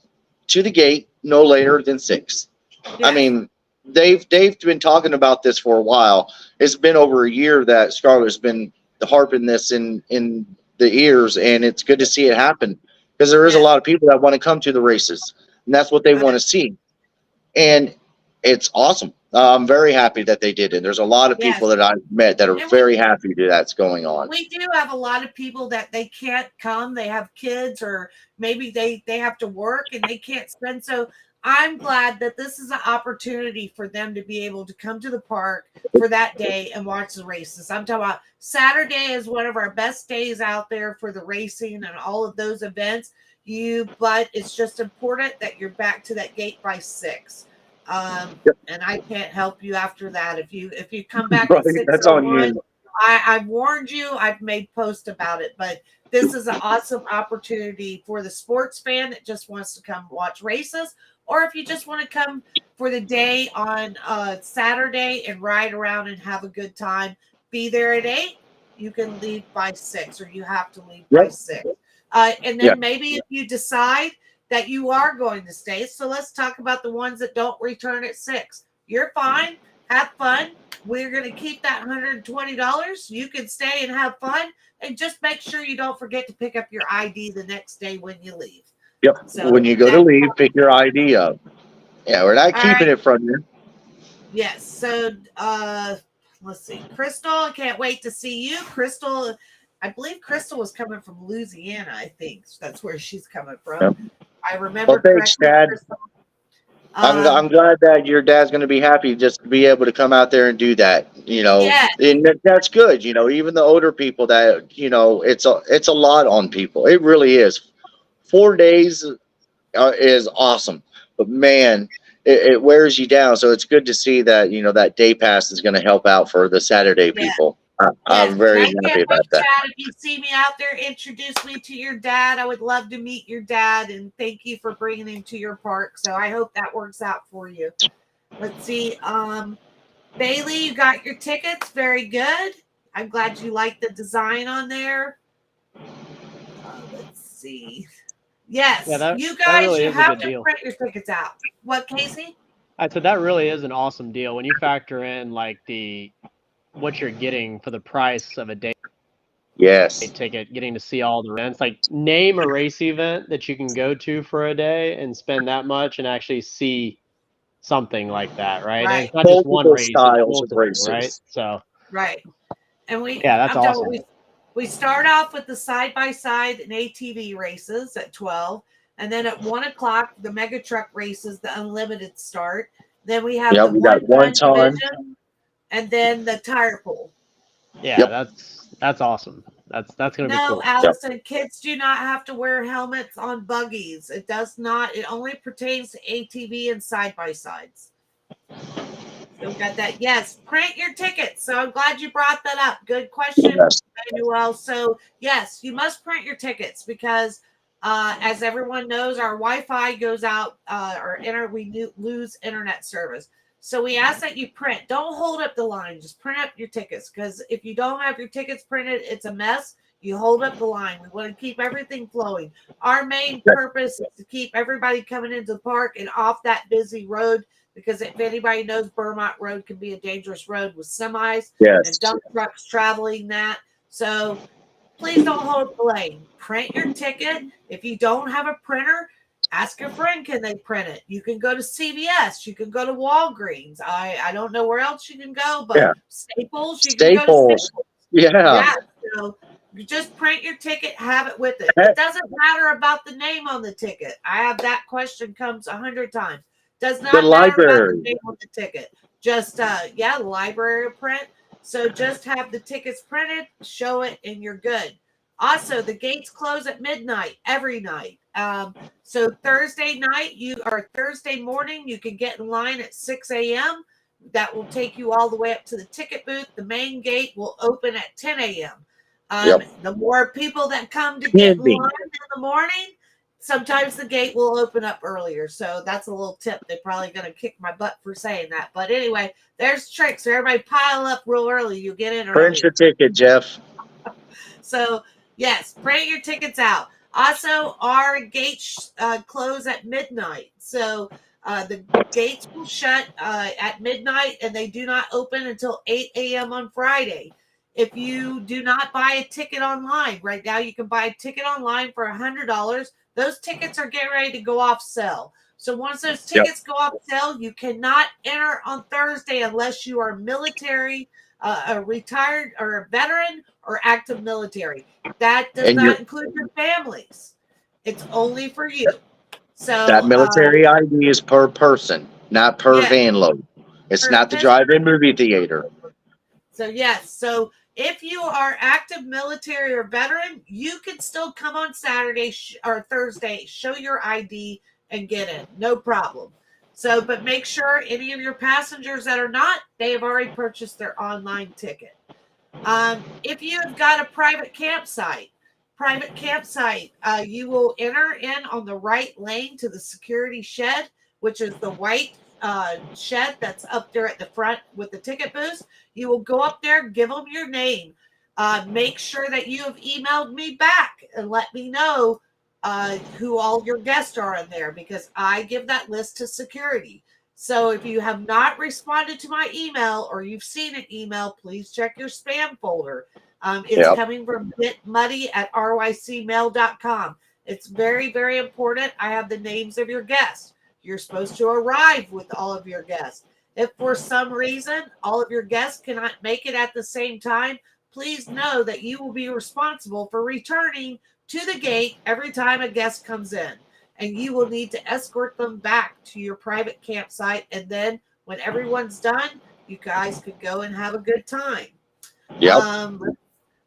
to the gate no later than 6. Yeah. I mean, they've been talking about this for a while. It's been over a year that Scarlett's been harping this in the ears, and it's good to see it happen because there is a lot of people that want to come to the races, and that's what they want to see. And it's awesome. I'm very happy that they did it. There's a lot of people that I've met that are very happy that that's going on. We do have a lot of people that they can't come. They have kids or maybe they have to work and they can't spend. So I'm glad that this is an opportunity for them to be able to come to the park for that day and watch the races. I'm talking about Saturday is one of our best days out there for the racing and all of those events. But it's just important that you're back to that gate by 6. And I can't help you after that. If you come back Right, at that's on 6:01, you. I've warned you. I've made posts about it, but this is an awesome opportunity for the sports fan that just wants to come watch races, or if you just want to come for the day on Saturday and ride around and have a good time. Be there at 8. You can leave by 6, or you have to leave by Yep. 6. And Yeah. then maybe if you decide that you are going to stay, so let's talk about the ones that don't return at 6. You're fine. Have fun. We're going to keep that $120. You can stay and have fun, and just make sure you don't forget to pick up your ID the next day when you leave. Yep. So when you go to leave, pick your ID up. Yeah, we're not keeping it from you. Yes. So let's see. Crystal, I can't wait to see you. Crystal, I believe Crystal was coming from Louisiana, I think. That's where she's coming from. Yep. I remember Well, thanks, correctly. Dad. Crystal. I'm glad that your dad's going to be happy just to be able to come out there and do that. Yeah. And that's good. Even the older people that it's a lot on people. It really is. 4 days is awesome, but man, it wears you down. So it's good to see that that day pass is going to help out for the Saturday people. Yes, I'm very I happy can't about wait, that. Chad. If you see me out there, introduce me to your dad. I would love to meet your dad, and thank you for bringing him to your park. So I hope that works out for you. Let's see. Bailey, you got your tickets. Very good. I'm glad you like the design on there. Let's see. Yes, Yeah, you that guys, really you is a have good to deal. print your tickets out. What, Casey? I said that really is an awesome deal when you factor in like what you're getting for the price of a day Yes. ticket, getting to see all the events. Like, name a race event that you can go to for a day and spend that much and actually see something like that, right? And Right. it's not just one Multiple race, it's styles of multiple, right? races. So Right. And yeah, that's I'm awesome. telling we start off with the side-by-side and ATV races at 12. And then at 1:00, the mega truck races, the unlimited start. Then we have the We got one one-ton ton. division, and then the tire pool. Yeah, Yep. that's awesome. That's gonna be No, cool. Allison, kids do not have to wear helmets on buggies. It does not. It only pertains to ATV and side-by-sides. So we got that. Yes, print your tickets. So I'm glad you brought that up. Good question, Yes. Manuel. So yes, you must print your tickets because, as everyone knows, our Wi-Fi goes out, we lose internet service. So we ask that you print. Don't hold up the line. Just print up your tickets, because if you don't have your tickets printed, it's a mess. You hold up the line. We want to keep everything flowing. Our main purpose is to keep everybody coming into the park and off that busy road, because if anybody knows, Burmont Road can be a dangerous road with semis and dump trucks traveling that. So please don't hold the lane. Print your ticket. If you don't have a printer, ask your friend, can they print it? You can go to CVS. You can go to Walgreens. I don't know where else you can go, but Staples, you can go to Staples. Yeah. So you just print your ticket, have it with it. It doesn't matter about the name on the ticket. I have that question comes 100 times. Does not matter about the name on the ticket. Just the library print. So just have the tickets printed, show it, and you're good. Also, the gates close at midnight every night. So Thursday morning, you can get in line at 6 a.m. That will take you all the way up to the ticket booth. The main gate will open at 10 a.m. The more people that come to get in line in the morning, sometimes the gate will open up earlier. So that's a little tip. They're probably going to kick my butt for saying that. But anyway, there's tricks. So everybody pile up real early. You get in early. Print your ticket, Jeff. So yes, print your tickets out. Also, our gates close at midnight. So the gates will shut at midnight, and they do not open until 8 a.m. on Friday. If you do not buy a ticket online, right now you can buy a ticket online for $100. Those tickets are getting ready to go off sale. So once those tickets go off sale, you cannot enter on Thursday unless you are military, a retired or a veteran or active military. That does not include your families. It's only for you. So That military ID is per person, not per yeah, van load. It's per not the pistol. drive-in movie theater. So yes, so if you are active military or veteran, you can still come on Saturday or Thursday, show your ID and get in, no problem. So, but make sure any of your passengers that are not, they have already purchased their online ticket. If you have got a private campsite, you will enter in on the right lane to the security shed, which is the white shed that's up there at the front with the ticket booth. You will go up there, give them your name. Make sure that you have emailed me back and let me know who all your guests are in there, because I give that list to security. So if you have not responded to my email or you've seen an email, please check your spam folder. It's Yep. coming from getmuddy@rycmail.com. It's very, very important. I have the names of your guests. You're supposed to arrive with all of your guests. If for some reason all of your guests cannot make it at the same time, please know that you will be responsible for returning to the gate every time a guest comes in. And you will need to escort them back to your private campsite. And then when everyone's done, you guys could go and have a good time. Yep.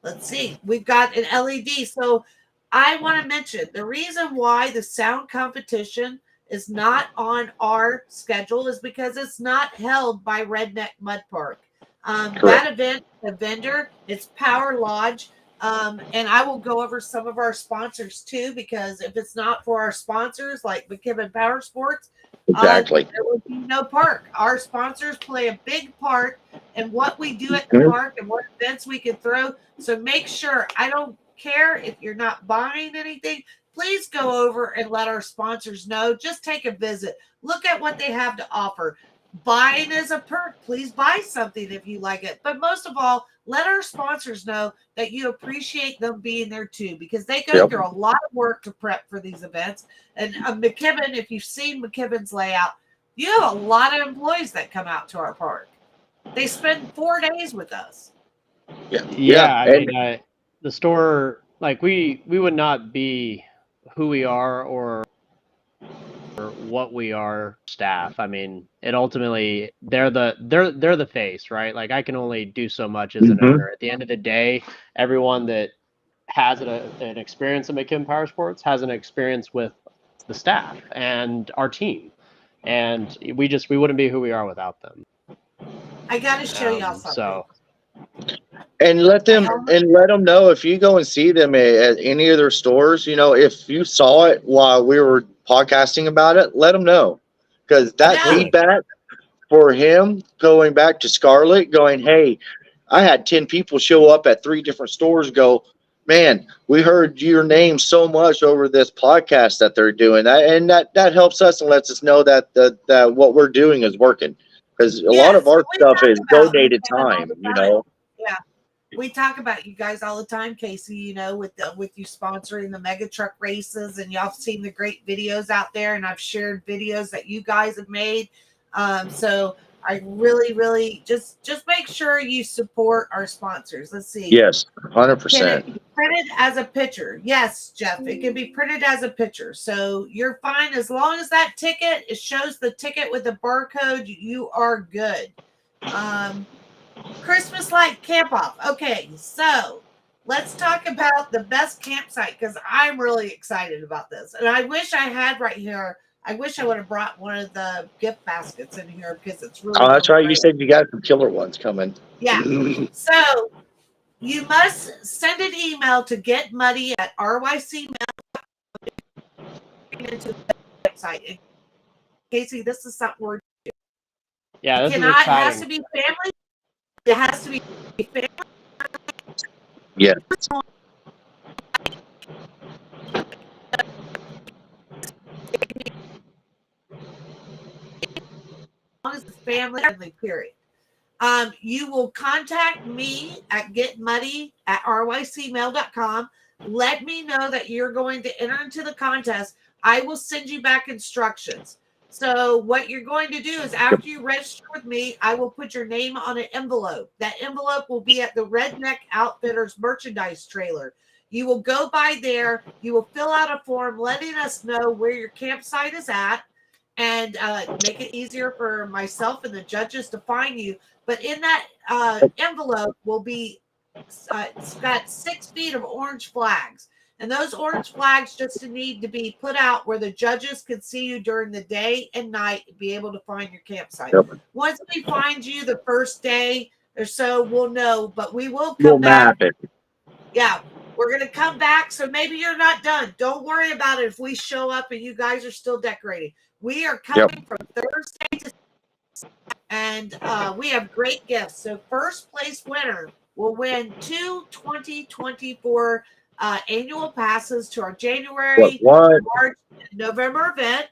Let's see. We've got an LED. So I want to mention the reason why the sound competition is not on our schedule is because it's not held by Redneck Mud Park. That event, the vendor, it's Power Lodge. And I will go over some of our sponsors too, because if it's not for our sponsors like McKibben Powersports, Exactly. there would be no park. Our sponsors play a big part in what we do at the Mhm. park and what events we can throw. So make sure, I don't care if you're not buying anything, please go over and let our sponsors know. Just take a visit. Look at what they have to offer. Buying is a perk. Please buy something if you like it. But most of all, let our sponsors know that you appreciate them being there too, because they go Yep. through a lot of work to prep for these events. And McKibben, if you've seen McKibben's layout, you have a lot of employees that come out to our park. They spend 4 days with us. Yeah, I And mean, the store, like we would not be who we are or what we are staff. I mean, it ultimately they're the face, right? Like I can only do so much as an Mhm. owner. At the end of the day, everyone that has an experience at McKibben Powersports has an experience with the staff and our team, and we wouldn't be who we are without them. I got to show y'all something. So and let them know if you go and see them at any of their stores. You know, if you saw it while we were podcasting about it, let them know, because that Yeah. feedback for him going back to Scarlett, going, hey, I had 10 people show up at 3 different stores. Go, man, we heard your name so much over this podcast that they're doing that, and that helps us and lets us know that that what we're doing is working, because a lot of Yes, our we stuff talk is about donated McKibben all time. the You time. know. Yeah. We talk about you guys all the time, Casey, you know, with you sponsoring the mega truck races, and y'all have seen the great videos out there, and I've shared videos that you guys have made. So I really just make sure you support our sponsors. Let's see. Yes, Can 100%. it be printed as a picture? Yes, Jeff, it can be printed as a picture. So you're fine as long as that ticket, it shows the ticket with the barcode, you are good. Christmas light camp off. Okay, so let's talk about the best campsite, because I'm really excited about this. And I wish I had right here. I wish I would have brought one of the gift baskets in here, because it's really, Oh, that's really right. You great. said you got some killer ones coming. Yeah. So you must send an email to getmuddy@rycmail into the website. Casey, this is something we're yeah, this is it has exciting. to be family. It has to be family. Yeah. As long as it's family friendly, period. You will contact me at getmuddy@rycmail.com. Let me know that you're going to enter into the contest. I will send you back instructions. So what you're going to do is, after you register with me, I will put your name on an envelope. That envelope will be at the Redneck Outfitters merchandise trailer. You will go by there. You will fill out a form letting us know where your campsite is at, and make it easier for myself and the judges to find you. But in that envelope will be it's got 6 feet of orange flags. And those orange flags just need to be put out where the judges can see you during the day and night and be able to find your campsite. Yep. Once we find you the first day or so, we'll know, but we will We'll come back. map it. Yeah, we're going to come back. So maybe you're not done. Don't worry about it if we show up and you guys are still decorating. We are coming from Thursday to and we have great gifts. So first place winner will win 2 2024 annual passes to our January, March, and November event.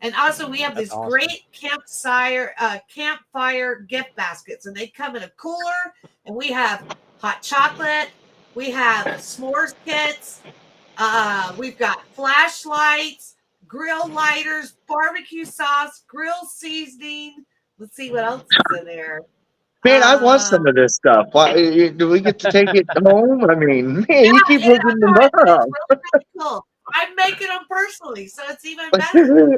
And also we have these great campfire gift baskets, and they come in a cooler, and we have hot chocolate, we have s'mores kits, we've got flashlights, grill lighters, barbecue sauce, grill seasoning. Let's see what else is in there. Man, I want some of this stuff. Why, do we get to take it home? I mean, man, you keep looking them up. It's really cool. I'm making them personally, so it's even better.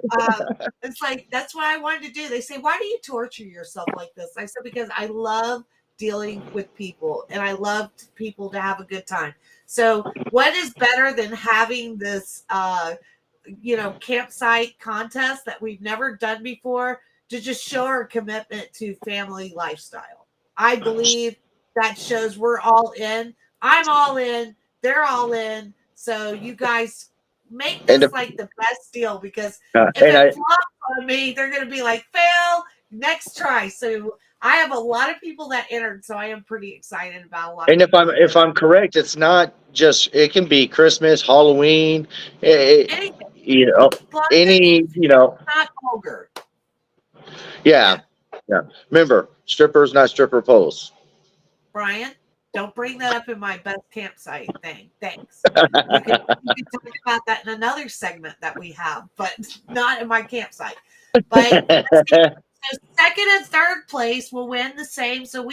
It's like, that's what I wanted to do. They say, why do you torture yourself like this? I said, because I love dealing with people, and I love people to have a good time. So what is better than having this, campsite contest that we've never done before to just show our commitment to family lifestyle? I believe that shows we're all in. I'm all in. They're all in. So you guys make this like the best deal, because if it flops on me, they're going to be like, fail, next try. So I have a lot of people that entered, so I am pretty excited about a lot. And if I'm correct, it's not just, it can be Christmas, Halloween, anything. Not vulgar. Yeah. Remember, strippers, not stripper poles. Brian, don't bring that up in my best campsite thing. Thanks. You can talk about that in another segment that we have, but not in my campsite. But so second and third place will win the same. So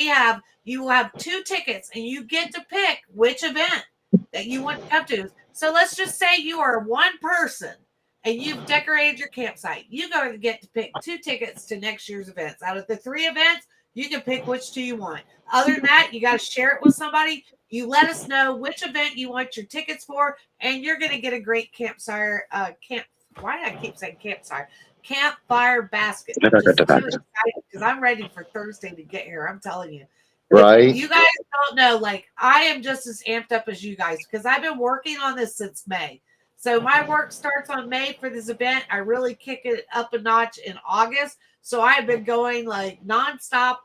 you will have 2 tickets, and you get to pick which event that you want to come to. So let's just say you are one person and you've decorated your campsite. You're going to get to pick 2 tickets to next year's events. Out of the 3 events, you can pick which 2 you want. Other than that, you got to share it with somebody. You let us know which event you want your tickets for, and you're going to get a great campfire why did I keep saying campfire basket. I'm just too excited because I'm ready for Thursday to get here. I'm telling you. Right. If you guys don't know, like, I am just as amped up as you guys, because I've been working on this since May. So my work starts on May for this event. I really kick it up a notch in August. So I've been going like nonstop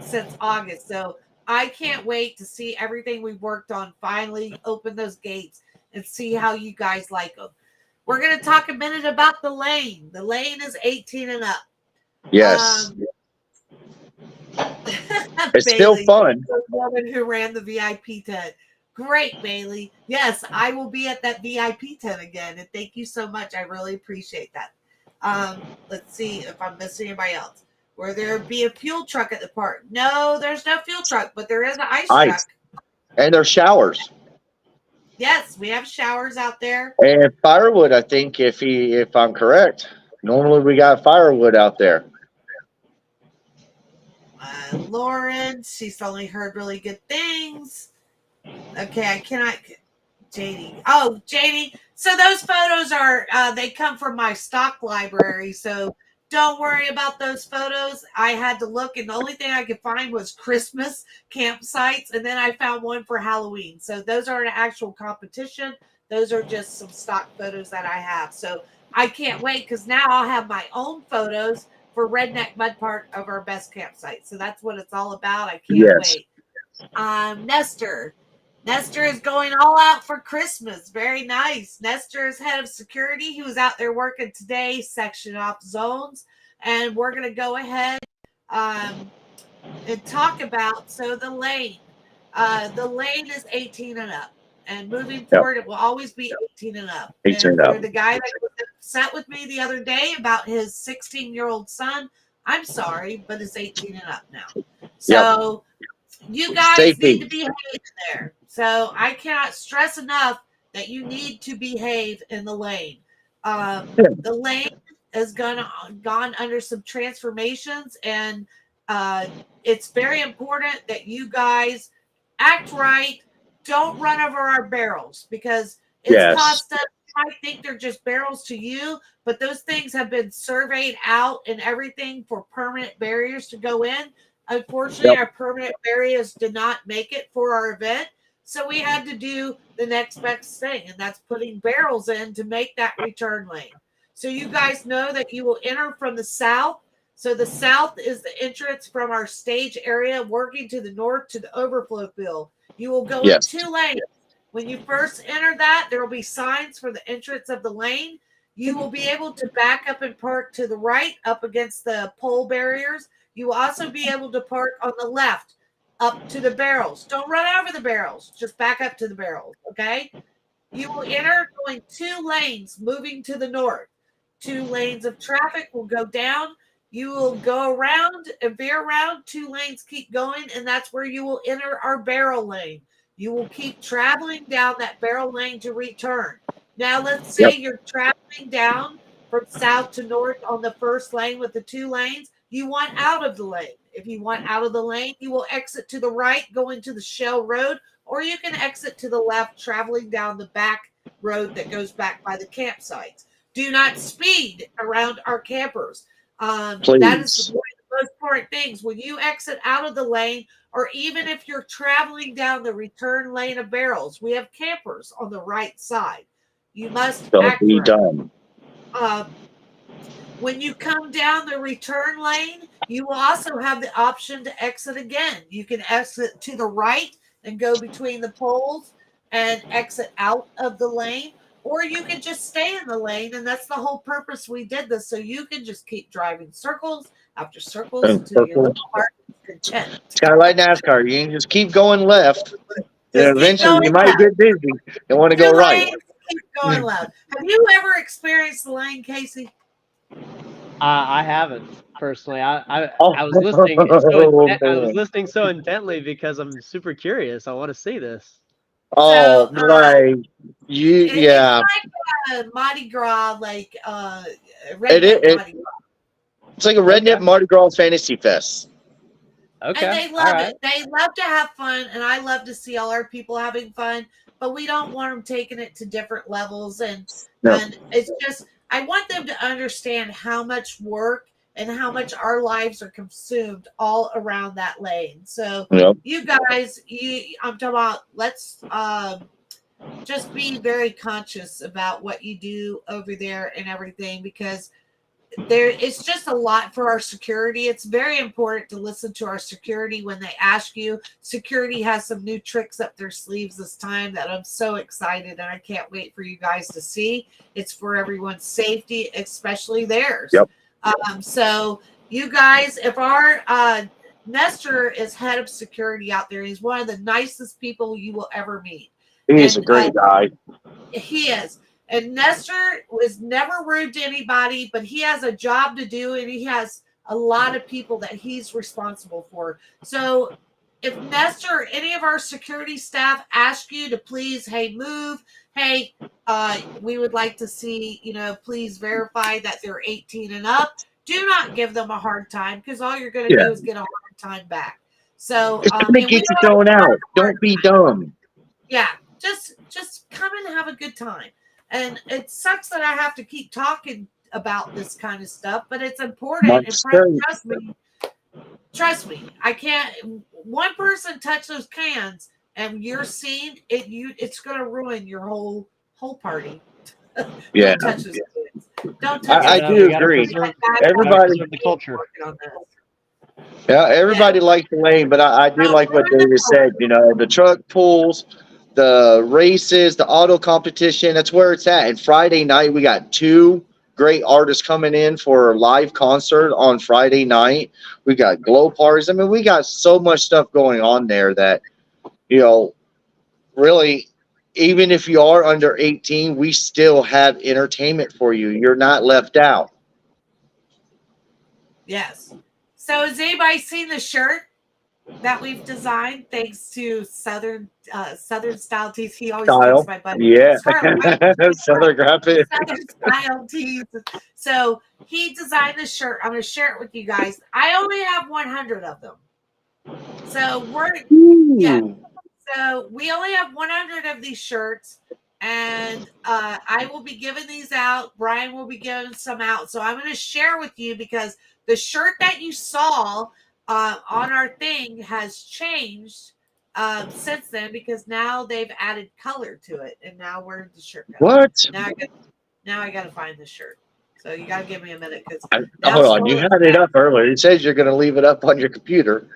since August. So I can't wait to see everything we've worked on finally open those gates and see how you guys like them. We're going to talk a minute about the lane. The lane is 18 and up. Yes. It's still fun. The woman who ran the VIP tent. Great, Bailey. Yes, I will be at that VIP tent again. And thank you so much. I really appreciate that. Let's see if I'm missing anybody else. Will there be a fuel truck at the park? No, there's no fuel truck, but there is an ice truck. And there's showers. Yes, we have showers out there. And firewood, I think, if I'm correct. Normally we got firewood out there. Lauren, she's only heard really good things. Okay, I cannot. JD. Oh, JD. So those photos are, they come from my stock library. So don't worry about those photos. I had to look, and the only thing I could find was Christmas campsites. And then I found one for Halloween. So those aren't an actual competition. Those are just some stock photos that I have. So I can't wait, because now I'll have my own photos for Redneck Mud Park of our best campsite. So that's what it's all about. I can't wait. Nestor is going all out for Christmas. Very nice. Nestor is head of security. He was out there working today, section off zones. And we're going to go ahead and talk about, so the lane. The lane is 18 and up. And moving forward, it will always be 18 and up. 18 and and up. for the guy that was upset with me the other day about his 16-year-old son, I'm sorry, but it's 18 and up now. So you guys Safety. need to behave there. So I cannot stress enough that you need to behave in the lane. The lane has gone under some transformations, and it's very important that you guys act right. Don't run over our barrels, because it's Yes. cost us. You might think they're just barrels to you, but those things have been surveyed out and everything for permanent barriers to go in. Unfortunately, Yep. our permanent barriers did not make it for our event. So we had to do the next best thing, and that's putting barrels in to make that return lane. So you guys know that you will enter from the south. So the south is the entrance from our stage area, working to the north to the overflow field. You will go in Yes. 2 lanes. When you first enter that, there will be signs for the entrance of the lane. You will be able to back up and park to the right up against the pole barriers. You will also be able to park on the left up to the barrels. Don't run over the barrels. Just back up to the barrels, okay? You will enter going 2 lanes moving to the north. 2 lanes of traffic will go down. You will go around and veer around. 2 lanes keep going, and that's where you will enter our barrel lane. You will keep traveling down that barrel lane to return. Now, let's say you're traveling down from south to north on the first lane with the 2 lanes. You want out of the lane. If you want out of the lane, you will exit to the right, go into the Shell Road, or you can exit to the left, traveling down the back road that goes back by the campsites. Do not speed around our campers. That is one of the most important things. When you exit out of the lane, or even if you're traveling down the return lane of barrels, we have campers on the right side. You must Don't act be right. dumb. When you come down the return lane, you will also have the option to exit again. You can exit to the right and go between the poles and exit out of the lane, or you can just stay in the lane. And that's the whole purpose we did this, so you can just keep driving circles after circles until your little heart is content. It's kind of like NASCAR. You can just keep going left, and Just keep eventually going you might left. get busy and want to 2 go right. lanes, keep going left. Have you ever experienced the lane, Casey? I haven't personally. I was Oh, listening I was man. listening so intently because I'm super curious. I want to see this. Oh, So like you, it's yeah. like a Mardi Gras, like It, redneck it, Mardi Gras. it's like a redneck Okay. Mardi Gras fantasy fest. Okay. And they All love right. it. They love to have fun, and I love to see all our people having fun. But we don't want them taking it to different levels, and No, it's just I want them to understand how much work and how much our lives are consumed all around that lane. So no. you guys, I'm talking about. Let's just be very conscious about what you do over there and everything, because it's just a lot for our security. It's very important to listen to our security when they ask you. Security has some new tricks up their sleeves this time that I'm so excited, and I can't wait for you guys to see. It's for everyone's safety, especially theirs. Yep. So you guys, if our Nestor is head of security out there, he's one of the nicest people you will ever meet. He's a And great guy. he is. And Nestor was never rude to anybody, but he has a job to do, and he has a lot of people that he's responsible for. So if Nestor or any of our security staff ask you to please, hey, move, hey, we would like to see, please verify that they're 18 and up. Do not give them a hard time, because all you're going to do is get a hard time back. So, It's and gonna we get you don't thrown out. Don't be dumb. yeah, just come and have a good time. And it sucks that I have to keep talking about this kind of stuff, but it's important. And trust me, I can't. One person touch those cans, and you're seeing it. It's going to ruin your whole party. Yeah, Don't touch those cans. Don't touch. I those do cans. agree. Gotta Everybody, preserve the culture. Working on this. yeah, everybody likes the lane, but I do like what David said. The truck pulls, the races, the auto competition. That's where it's at. And Friday night, we got 2 great artists coming in for a live concert on Friday night. We got glow parties. I mean, we got so much stuff going on there that, really, even if you are under 18, we still have entertainment for you. You're not left out. Yes. So has anybody seen the shirt? that we've designed thanks to Southern style tees. He always thinks Style. my buddy Yeah. Scarlett. Southern graphic. Southern style tees. So he designed this shirt. I'm going to share it with you guys. I only have 100 of them. So yeah. Ooh. So we only have 100 of these shirts, and I will be giving these out. Brian will be giving some out. So I'm going to share with you because the shirt that you saw on our thing has changed since then because now they've added color to it, and now where's the shirt go? What? Now I got to find the shirt. So you got to give me a minute because Hold on. You had it up earlier. It says you're going to leave it up on your computer.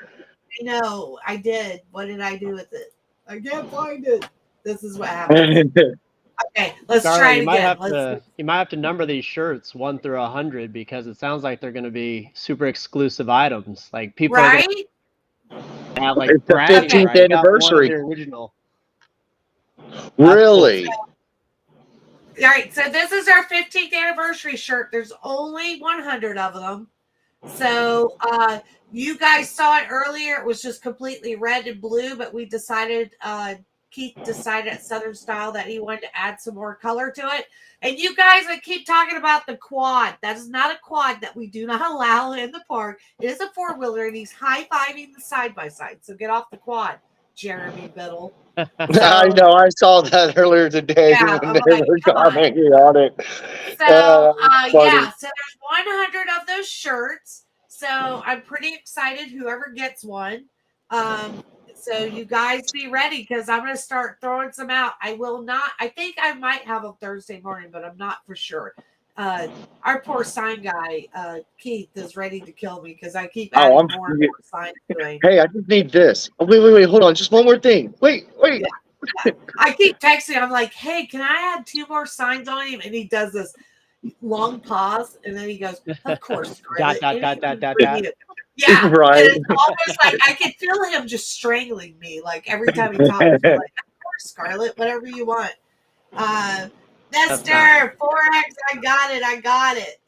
I know. I did. What did I do with it? I can't find it. This is what happened. Okay, let's Scarlett, try it again. You might have to number these shirts 1 through 100 because it sounds like they're going to be super exclusive items. Like people right? Have like It's the 15th right? anniversary. The original. Really? Cool. All right, so this is our 15th anniversary shirt. There's only 100 of them. So you guys saw it earlier. It was just completely red and blue, but we decided, Keith decided at Southern Style that he wanted to add some more color to it. And you guys keep talking about the quad. That is not a quad that we do not allow in the park. It is a four-wheeler, and he's high-fiving the side-by-side. So get off the quad, Jeremy Biddle. I know. I saw that earlier today when they were commenting on it. So, yeah. So there's 100 of those shirts. So I'm pretty excited whoever gets one. So you guys be ready because I'm going to start throwing some out. I think I might have a Thursday morning, but I'm not for sure. Our poor sign guy, Keith, is ready to kill me because I keep adding more and more signs to him. Hey, I just need this. Oh, wait. Hold on. Just one more thing. Wait. Yeah. I keep texting. I'm like, hey, can I add 2 more signs on him? And he does this long pause, and then he goes, of course, Scarlett. Yeah, right. And it's almost like I can feel him just strangling me, like every time he talks. Like, of course, Scarlett, whatever you want. Nestor, 4X, I got it.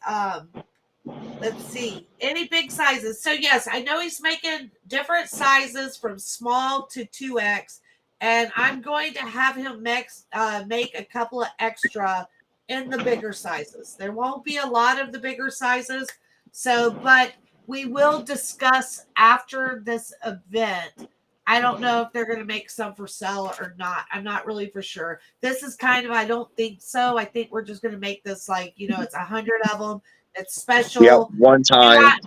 Let's see. Any big sizes? So yes, I know he's making different sizes from small to 2X, and I'm going to have him make a couple of extra in the bigger sizes. There won't be a lot of the bigger sizes, but we will discuss after this event. I don't know if they're going to make some for sale or not. I'm not really for sure. This is I don't think so. I think we're just going to make this it's 100 of them. It's special. Yep, one time.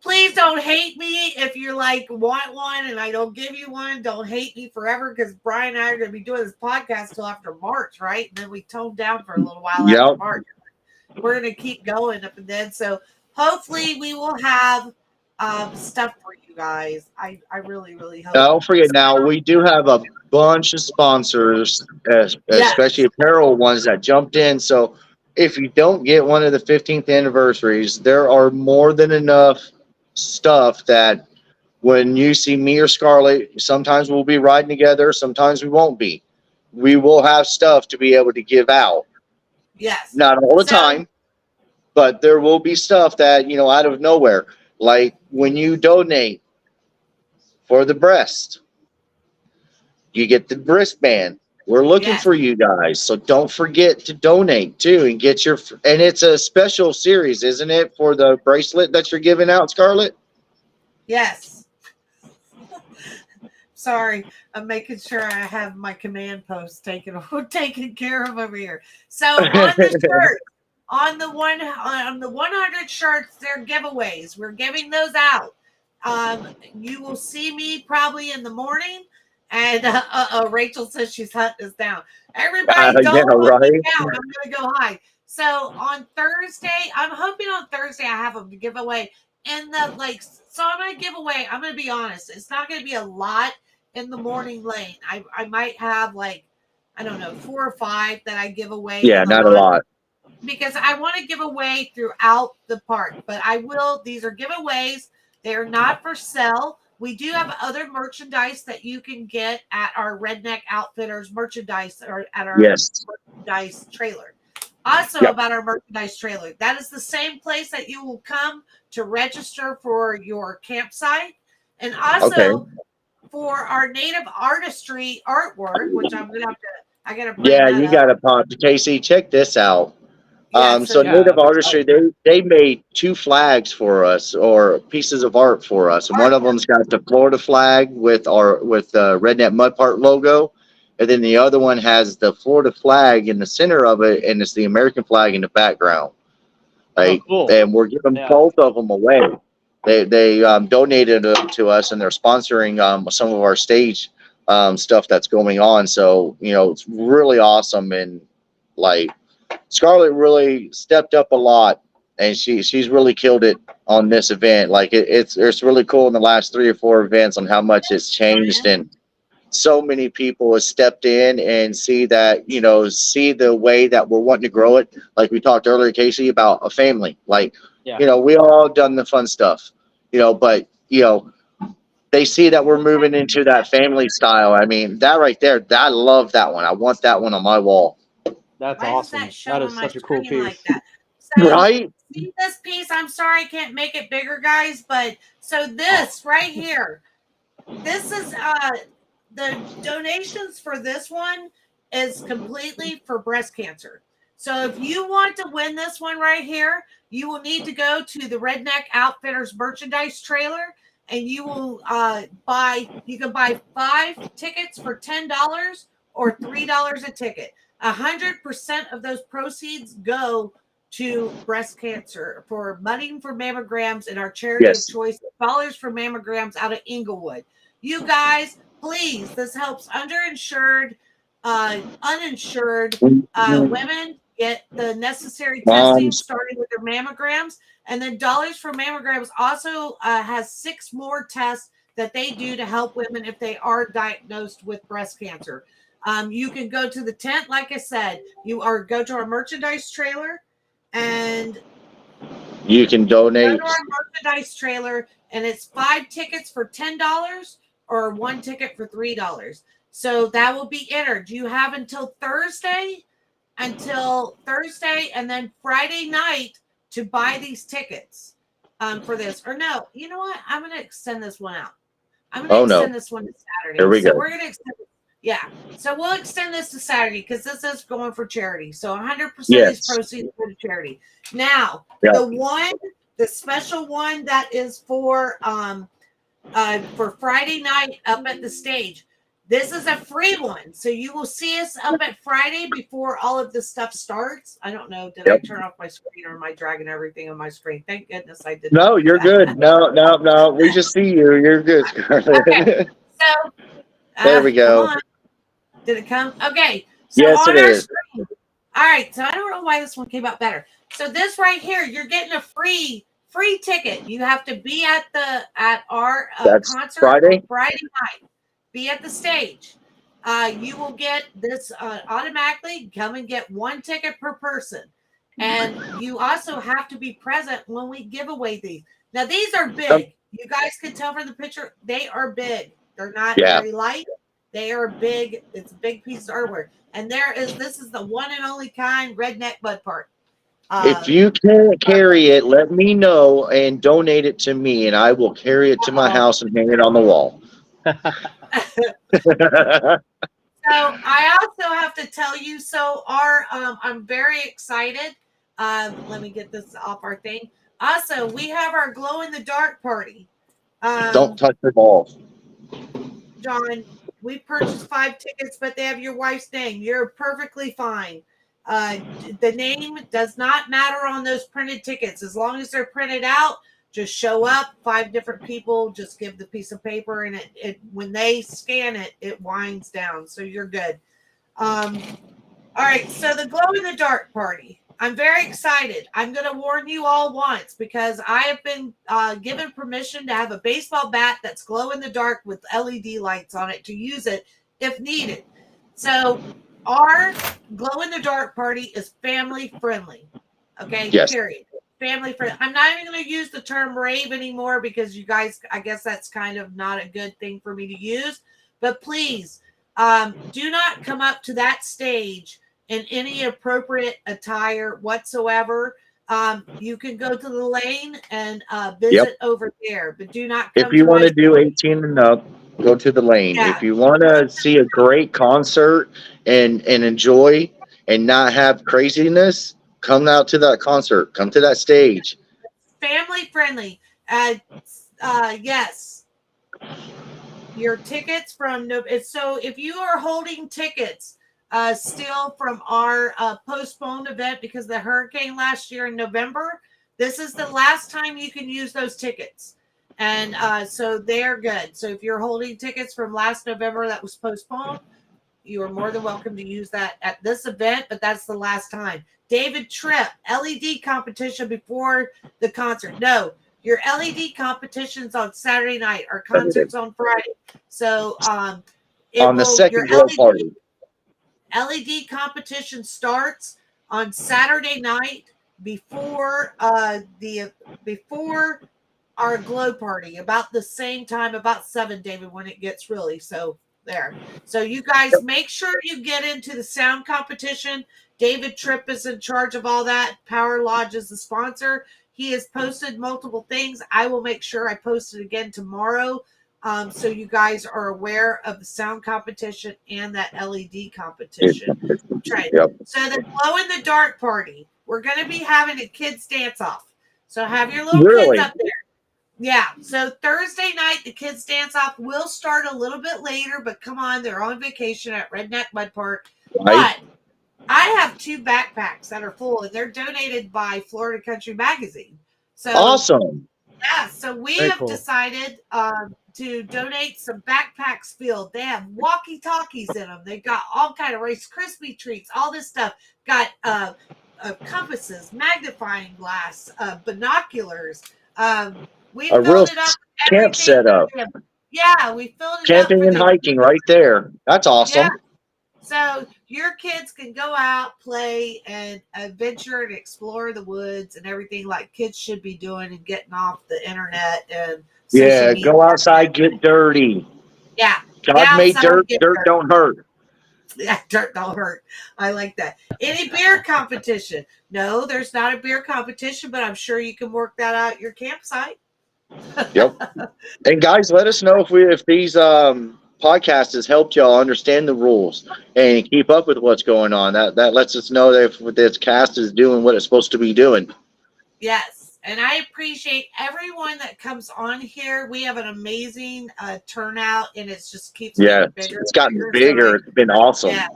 Please don't hate me if you're want one and I don't give you one. Don't hate me forever because Brian and I are going to be doing this podcast till after March, right? And then we tone down for a little while after March. We're going to keep going up and then. So hopefully we will have stuff for you guys. I really, really hope. Don't forget now, we do have a bunch of sponsors, especially apparel ones that jumped in. So if you don't get one of the 15th anniversaries, there are more than enough stuff that when you see me or Scarlett, sometimes we'll be riding together, sometimes we won't be. We will have stuff to be able to give out. Yes. Not all the time, but there will be stuff that, out of nowhere. Like when you donate for the breast, you get the wristband. We're looking for you guys, so don't forget to donate too and get your. And it's a special series, isn't it, for the bracelet that you're giving out, Scarlett? Yes. Sorry, I'm making sure I have my command post taken care of over here. So on the shirt, on the 100 shirts, they're giveaways. We're giving those out. You will see me probably in the morning. And Rachel says she's hunting us down. Everybody, don't hunt me down. I'm going to go high. So on Thursday, I'm hoping on Thursday I have them to give away in the So I'm going to give away. I'm going to be honest. It's not going to be a lot in the morning lane. I might have 4 or 5 that I give away. Yeah, not a lot. Because I want to give away throughout the park. But I will. These are giveaways. They are not for sale. We do have other merchandise that you can get at our Redneck Outfitters merchandise or at our merchandise trailer. Also about our merchandise trailer. That is the same place that you will come to register for your campsite. And also for our native artistry artwork, which I'm gonna have to, I gotta bring Yeah, that you up. got to pop. Casey, check this out. Yeah, So Yeah, Native I'm Artistry, they made 2 flags for us, or pieces of art for us, and one of them's got the Florida flag with the Redneck Mud Park logo, and then the other one has the Florida flag in the center of it, and it's the American flag in the background. oh, Like, cool. and we're giving Yeah. both of them away. They donated them to us, and they're sponsoring some of our stage stuff that's going on. So it's really awesome, and like Scarlett really stepped up a lot, and she's really killed it on this event. Like it's really cool in the last 3 or 4 events on how much it's changed, and so many people have stepped in and see the way that we're wanting to grow it. Like we talked earlier, Casey, about a family. Like, Yeah. we all done the fun stuff, but they see that we're moving into that family style. I mean, that right there, I love that one. I want that one on my wall. That's Why does that awesome. show That on is my such a cool screen like piece. that? So Right? see this piece? I'm sorry I can't make it bigger, guys, but so this right here, this is the donations for this one is completely for breast cancer. So if you want to win this one right here, you will need to go to the Redneck Outfitters merchandise trailer, and you will you can buy 5 tickets for $10 or $3 a ticket. 100% of those proceeds go to breast cancer for money for mammograms and our charity of Yes. choice, dollars for mammograms out of Inglewood. You guys, please, this helps underinsured, uninsured women get the necessary testing, Moms. starting with their mammograms. And then Dollars for Mammograms also has 6 more tests that they do to help women if they are diagnosed with breast cancer. You can go to the tent, like I said, go to our merchandise trailer, and You can go donate. to our merchandise trailer, and it's 5 tickets for $10 or 1 ticket for $3. So that will be entered. You have until Thursday, and then Friday night to buy these tickets for this. Or no, you know what? I'm going to extend this one out. I'm going to Oh, no. extend this one to Saturday. Here we So go. we're going to extend it. Yeah. So we'll extend this to Saturday because this is going for charity. So 100% of these proceeds go to charity. Now, Yeah. the special one that is for Friday night up at the stage. This is a free one. So you will see us up at Friday before all of this stuff starts. I don't know. Did I turn off my screen, or am I dragging everything on my screen? Thank goodness I did. No, you're good. No. We just see you. You're good, Scarlett. Okay. So there we go. Come on. Did it come? Okay. So Yes, on it our is. screen. All right. So I don't know why this one came out better. So this right here, you're getting a free ticket. You have to be at our concert Friday? on Friday night. Be at the stage. You will get this automatically. Come and get 1 ticket per person. And you also have to be present when we give away these. Now, these are big. You guys can tell from the picture, they are big. They're not very light. They are big. It's a big piece of artwork. And this is the one and only kind Redneck Mud Park. If you can't carry it, let me know and donate it to me, and I will carry it to my house and hang it on the wall. So I also have to tell you, I'm very excited. Let me get this off our thing. Also, we have our glow in the dark party. Don't touch the ball. John, we purchased 5 tickets, but they have your wife's name. You're perfectly fine. The name does not matter on those printed tickets. As long as they're printed out, just show up. 5 different people, just give the piece of paper, and it when they scan it, it winds down. So you're good. All right. So the glow in the dark party. I'm very excited. I'm going to warn you all once, because I have been given permission to have a baseball bat that's glow in the dark with LED lights on it to use it if needed. So our glow in the dark party is family friendly. Okay. Yes. Period. Family friendly. I'm not even going to use the term rave anymore, because you guys, I guess that's kind of not a good thing for me to use. But please, do not come up to that stage in any appropriate attire whatsoever. You can go to the lane and visit over there, but do not If come you to want my to do store. 18 and up, go to the lane. Yeah, If you want to see a great concert and enjoy and not have craziness, come out to that concert. Come to that stage. family friendly. Yes, your tickets from no. So if you are holding tickets still from our postponed event because of the hurricane last year in November, this is the last time you can use those tickets. And so they're good. So if you're holding tickets from last November that was postponed, you are more than welcome to use that at this event, but that's the last time. David Tripp, LED competition before the concert. No, your LED competition's on Saturday night. Our concert's on Friday. So On the second your grill party. LED competition starts on Saturday night before before our glow party, about the same time, about 7, David, when it gets really so there. So you guys make sure you get into the sound competition. David Tripp is in charge of all that. Power Lodge is the sponsor. He has posted multiple things. I will make sure I post it again tomorrow. So you guys are aware of the sound competition and that LED competition. Right. Yep. So the glow in the dark party, we're going to be having a kids dance off. So have your little Really? kids up there. Yeah. So Thursday night, the kids dance off will start a little bit later, but come on, they're on vacation at Redneck Mud Park. Right. But I have 2 backpacks that are full, and they're donated by Florida Country Magazine. So Awesome. yeah, so we Very have cool. decided to donate some backpacks filled. They have walkie-talkies in them. They got all kind of Rice Krispie treats, all this stuff. Got compasses, magnifying glass, binoculars. We A real filled it up with camp everything. setup. Yeah, we filled it up Camping for and the hiking right there. That's awesome. Yeah. So your kids can go out, play, and adventure and explore the woods and everything like kids should be doing and getting off the internet and social Yeah, media. go outside, get dirty. Yeah. God made outside, dirt. get Dirt don't hurt. Yeah, dirt don't hurt. I like that. Any beer competition? No, there's not a beer competition, but I'm sure you can work that out at your campsite. Yep. And guys, let us know if these podcasts has helped y'all understand the rules and keep up with what's going on. That lets us know that if this cast is doing what it's supposed to be doing. Yes, and I appreciate everyone that comes on here. We have an amazing turnout, and it just keeps Yeah, getting bigger. it's gotten and bigger. It's been awesome. Yeah.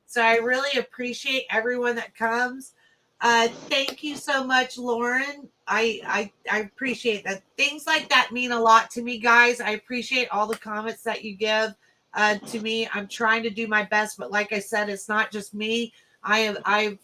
So I really appreciate everyone that comes. Thank you so much, Lauren. I appreciate that. Things like that mean a lot to me, guys. I appreciate all the comments that you give to me. I'm trying to do my best, but like I said, it's not just me. I'm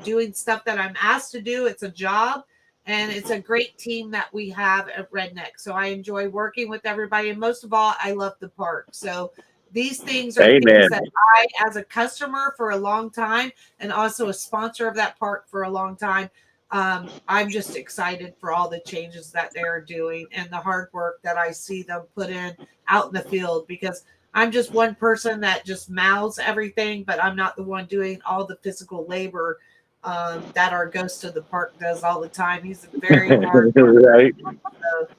doing stuff that I'm asked to do. It's a job, and it's a great team that we have at Redneck. So I enjoy working with everybody, and most of all, I love the park. So these things are Amen. things that I, as a customer for a long time, and also a sponsor of that park for a long time, I'm just excited for all the changes that they're doing and the hard work that I see them put in out in the field, because I'm just one person that just mouths everything, but I'm not the one doing all the physical labor that our ghost of the park does all the time. He's a very hard Right.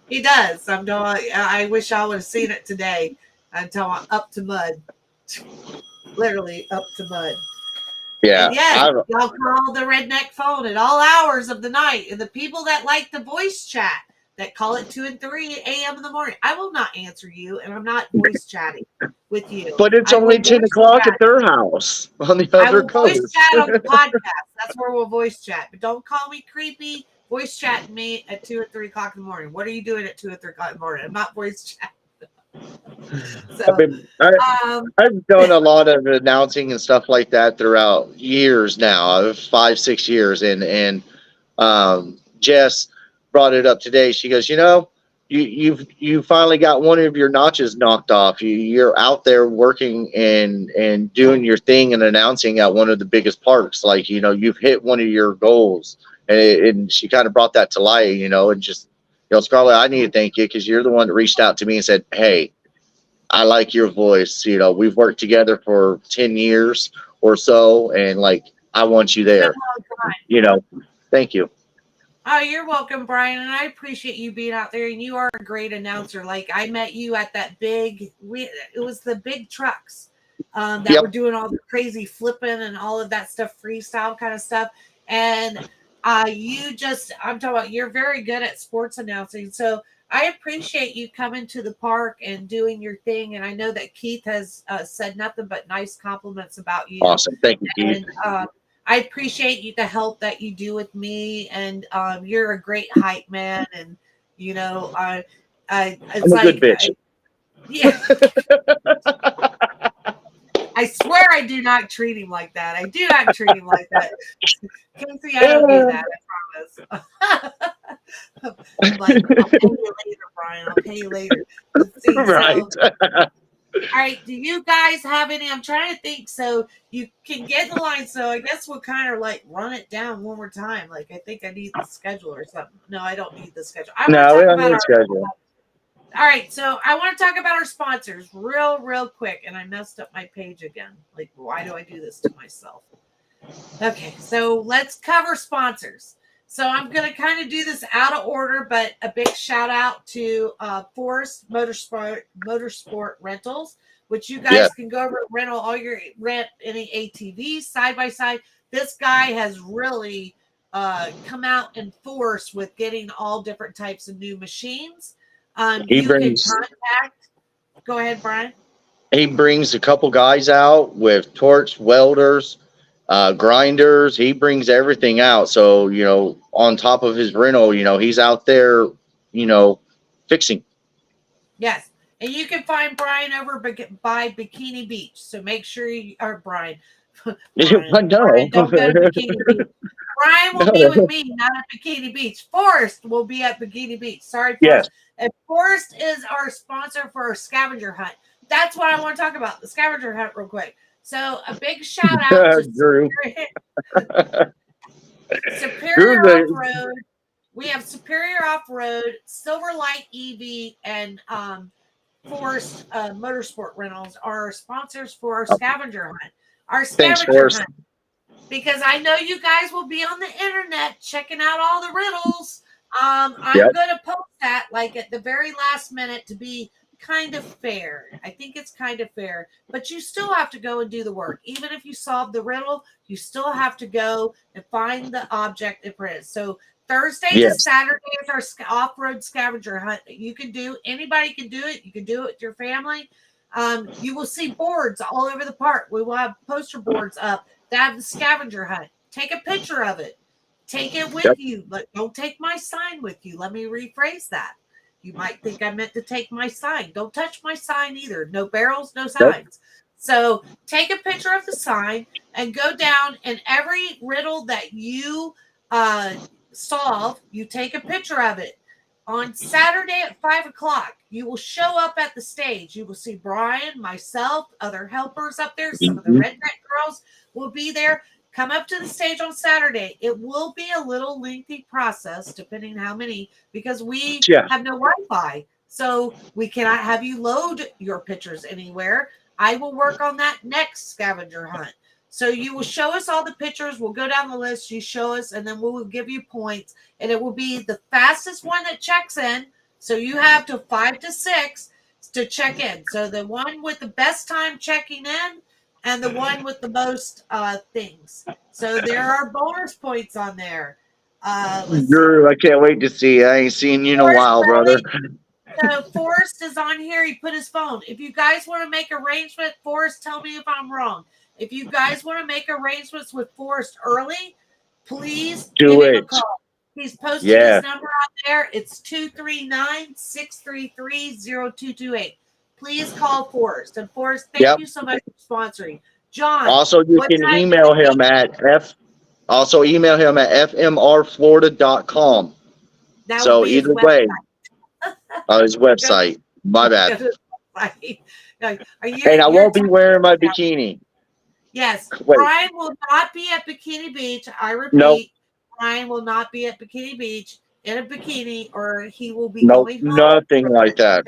he does. I wish I would have seen it today until I'm up to mud. Literally up to mud. Yeah. And yes, y'all call the Redneck phone at all hours of the night. And the people that like the voice chat that call it 2 and 3 a.m. in the morning, I will not answer you, and I'm not voice chatting with you. But it's I only will 10 voice o'clock chat. at their house on the I other will voice coast. chat on the podcast. That's where we'll voice chat. But don't call me creepy. Voice chatting me at 2 or 3 o'clock in the morning. What are you doing at 2 or 3 o'clock in the morning? I'm not voice chatting. So, I've done a lot of announcing and stuff like that throughout years now, 5, 6 years, and Jess brought it up today. She goes, you finally got one of your notches knocked off. You're out there working and doing your thing and announcing at one of the biggest parks. Like, you've hit one of your goals, and she kind of brought that to light. And just, Scarlett, I need to thank you because you're the one that reached out to me and said, hey, I like your voice. We've worked together for 10 years or so, and like, I want you there. Thank you. Oh, you're welcome, Brian, and I appreciate you being out there. And you are a great announcer. Like I met you at that it was the big trucks that Yep. were doing all the crazy flipping and all of that stuff, freestyle kind of stuff. And I'm talking about, you're very good at sports announcing. So I appreciate you coming to the park and doing your thing. And I know that Keith has said nothing but nice compliments about you. Awesome. Thank you, Keith. And I appreciate you, the help that you do with me, and you're a great hype man. And you know, it's I'm a good bitch. yeah. I swear I do not treat him like that. I do not treat him like that. Casey, I don't do that. I promise. Like, I'll pay you later, Brian. I'll pay you later. Let's see. Right. So, all right. Do you guys have any? I'm trying to think. So you can get the line. So I guess we'll kind of like run it down one more time. Like I think I need the schedule or something. No, I don't need the schedule. I want No, to we talk don't about need our schedule. All right, so I want to talk about our sponsors real quick, and I messed up my page again. Like, why do I do this to myself? Okay, so let's cover sponsors. So I'm going to kind of do this out of order, but a big shout out to Forest Motorsport Rentals, which you guys can go over and rent any ATVs side by side. This guy has really come out in force with getting all different types of new machines. You can contact. Go ahead, Brian. He brings a couple guys out with torch welders, grinders. He brings everything out. So, on top of his rental, he's out there, fixing. Yes. And you can find Brian over by Bikini Beach. So make sure you are Brian. Brian, don't go to Bikini Beach. Brian will be with me, not at Bikini Beach. Forrest will be at Bikini Beach. Sorry, Forrest. Yes. And Forrest is our sponsor for our scavenger hunt. That's what I want to talk about, the scavenger hunt, real quick. So a big shout out to Superior Off-Road. We have Superior Off-Road, Silverlight EV, and Forest Motorsport Rentals are our sponsors for our scavenger hunt. Our scavenger hunt. Because I know you guys will be on the internet checking out all the riddles. I'm going to post that like at the very last minute to be kind of fair. I think it's kind of fair, but you still have to go and do the work. Even if you solve the riddle, you still have to go and find the object and print it. So Thursday to Saturday is our off-road scavenger hunt that you can do. Anybody can do it. You can do it with your family. You will see boards all over the park. We will have poster boards up that have the scavenger hunt. Take a picture of it. Take it with you, but don't take my sign with you. Let me rephrase that. You might think I meant to take my sign. Don't touch my sign either. No barrels, no signs. So take a picture of the sign and go down, and every riddle that you solve, you take a picture of it. On Saturday at 5 o'clock, you will show up at the stage. You will see Brian, myself, other helpers up there. Some of the Redneck girls will be there. Come up to the stage on Saturday. It will be a little lengthy process, depending on how many, because we have no Wi-Fi. So we cannot have you load your pictures anywhere. I will work on that next scavenger hunt. So you will show us all the pictures. We'll go down the list. You show us, and then we will give you points. And it will be the fastest one that checks in. So you have to 5 to 6 to check in. So the one with the best time checking in and the one with the most things. So there are bonus points on there. Drew, I can't wait to see. I ain't seen you in a while, brother. So Forrest is on here. He put his phone. If you guys want to make arrangement, Forrest, tell me if I'm wrong. If you guys want to make arrangements with Forrest early, please give him a call. He's posted his number out there. It's 239-633-0228. Please call Forrest. And Forrest, thank you so much for sponsoring. John. Also, you can email him at fmrflorida.com. So either way, his website. My bad. And I won't be wearing my bikini. Yes, Brian will not be at Bikini Beach. I repeat, Brian will not be at Bikini Beach in a bikini, or he will be going home. Nothing like that.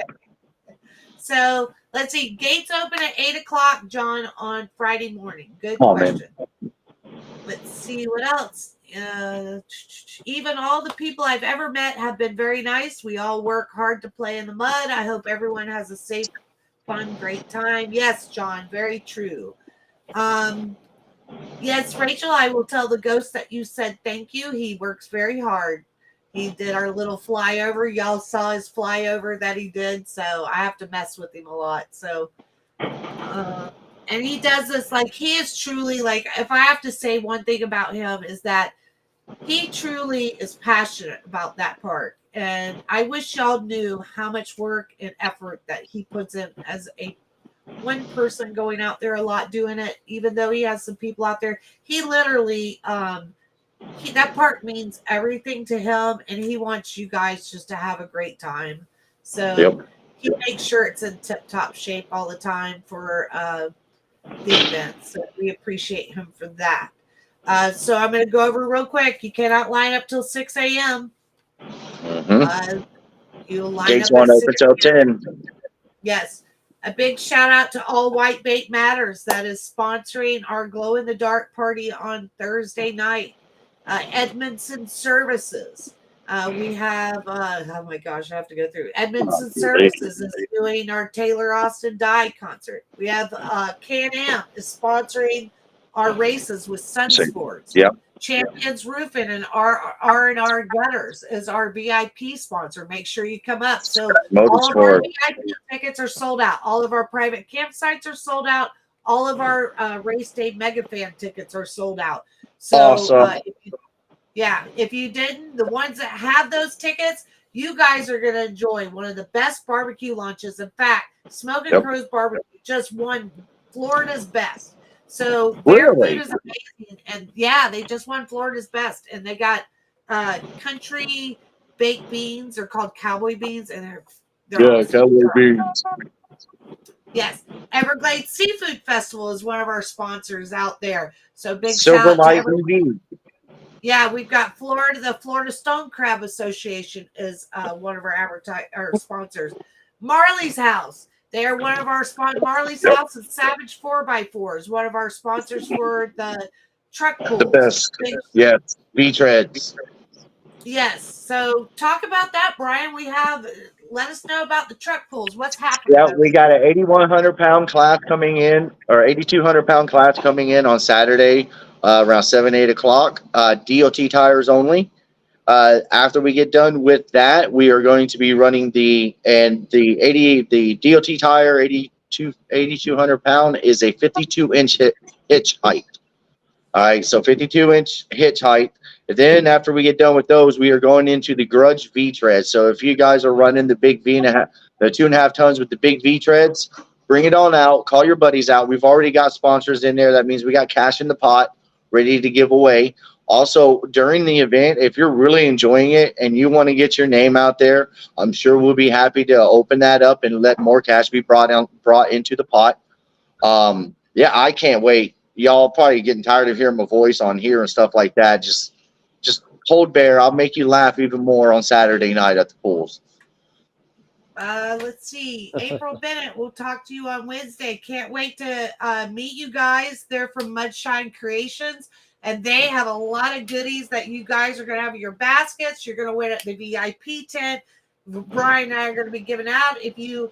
So let's see. Gates open at 8 o'clock, John, on Friday morning. Good question. Let's see what else. Even all the people I've ever met have been very nice. We all work hard to play in the mud. I hope everyone has a safe, fun, great time. Yes, John, very true. Yes, Rachel, I will tell the ghost that you said thank you. He works very hard. He did our little flyover. Y'all saw his flyover that he did, so I have to mess with him a lot. So, and he does this like he is truly like. If I have to say one thing about him is that he truly is passionate about that part. And I wish y'all knew how much work and effort that he puts in as a one person going out there a lot doing it, even though he has some people out there. He literally that part means everything to him, and he wants you guys just to have a great time. So he makes sure it's in tip top shape all the time for the event. So we appreciate him for that. So I'm going to go over real quick. You cannot line up till 6 a.m. You'll line Gates up won't at open 6 till 10. Yes. A big shout out to All White Bait Matters that is sponsoring our glow in the dark party on Thursday night. Edmondson Services. We have, oh my gosh, I have to go through. Edmondson Services is doing our Taylor Austin Dye concert. We have Can-Am is sponsoring our races with Sun Sports. Yep. Champions Roofing and R&R Gutters is our VIP sponsor. Make sure you come up. So all of our VIP tickets are sold out. All of our private campsites are sold out. All of our race day mega fan tickets are sold out. So awesome. If you didn't, the ones that have those tickets, you guys are going to enjoy one of the best barbecue lunches. In fact, Smoking Crow's Barbecue just won Florida's best. So their food is amazing. And they just won Florida's best. And they got country baked beans. They're called cowboy beans. And they're awesome. Cowboy beans. Yes. Everglades Seafood Festival is one of our sponsors out there. So big Silver shout out to Everglades. Yeah, we've got Florida. The Florida Stone Crab Association is one of our sponsors. Marley's House. They are one of our sponsors. Marley's House and Savage 4x4 is one of our sponsors for the truck pools. The best. Yes. V-treads. Yes. So talk about that, Brian. Let us know about the truck pools. What's happening? Yeah, we got an 8,100-pound class coming in, or 8,200-pound class coming in on Saturday around 7, 8 o'clock. DOT tires only. After we get done with that, we are going to be running the DOT tire 8,200 pound is a 52-inch hitch height. All right, so 52-inch hitch height. And then after we get done with those, we are going into the Grudge V treads. So if you guys are running the big the 2.5 tons with the big V treads, bring it on out. Call your buddies out. We've already got sponsors in there. That means we got cash in the pot ready to give away. Also, during the event, if you're really enjoying it and you want to get your name out there, I'm sure we'll be happy to open that up and let more cash be brought into the pot. I can't wait. Y'all probably getting tired of hearing my voice on here and stuff like that. Just hold bear. I'll make you laugh even more on Saturday night at the pools. Let's see. April Bennett, we'll talk to you on Wednesday. Can't wait to meet you guys. They're from Mudshine Creations, and they have a lot of goodies that you guys are going to have in your baskets. You're going to win at the VIP tent. Brian and I are going to be giving out. If you,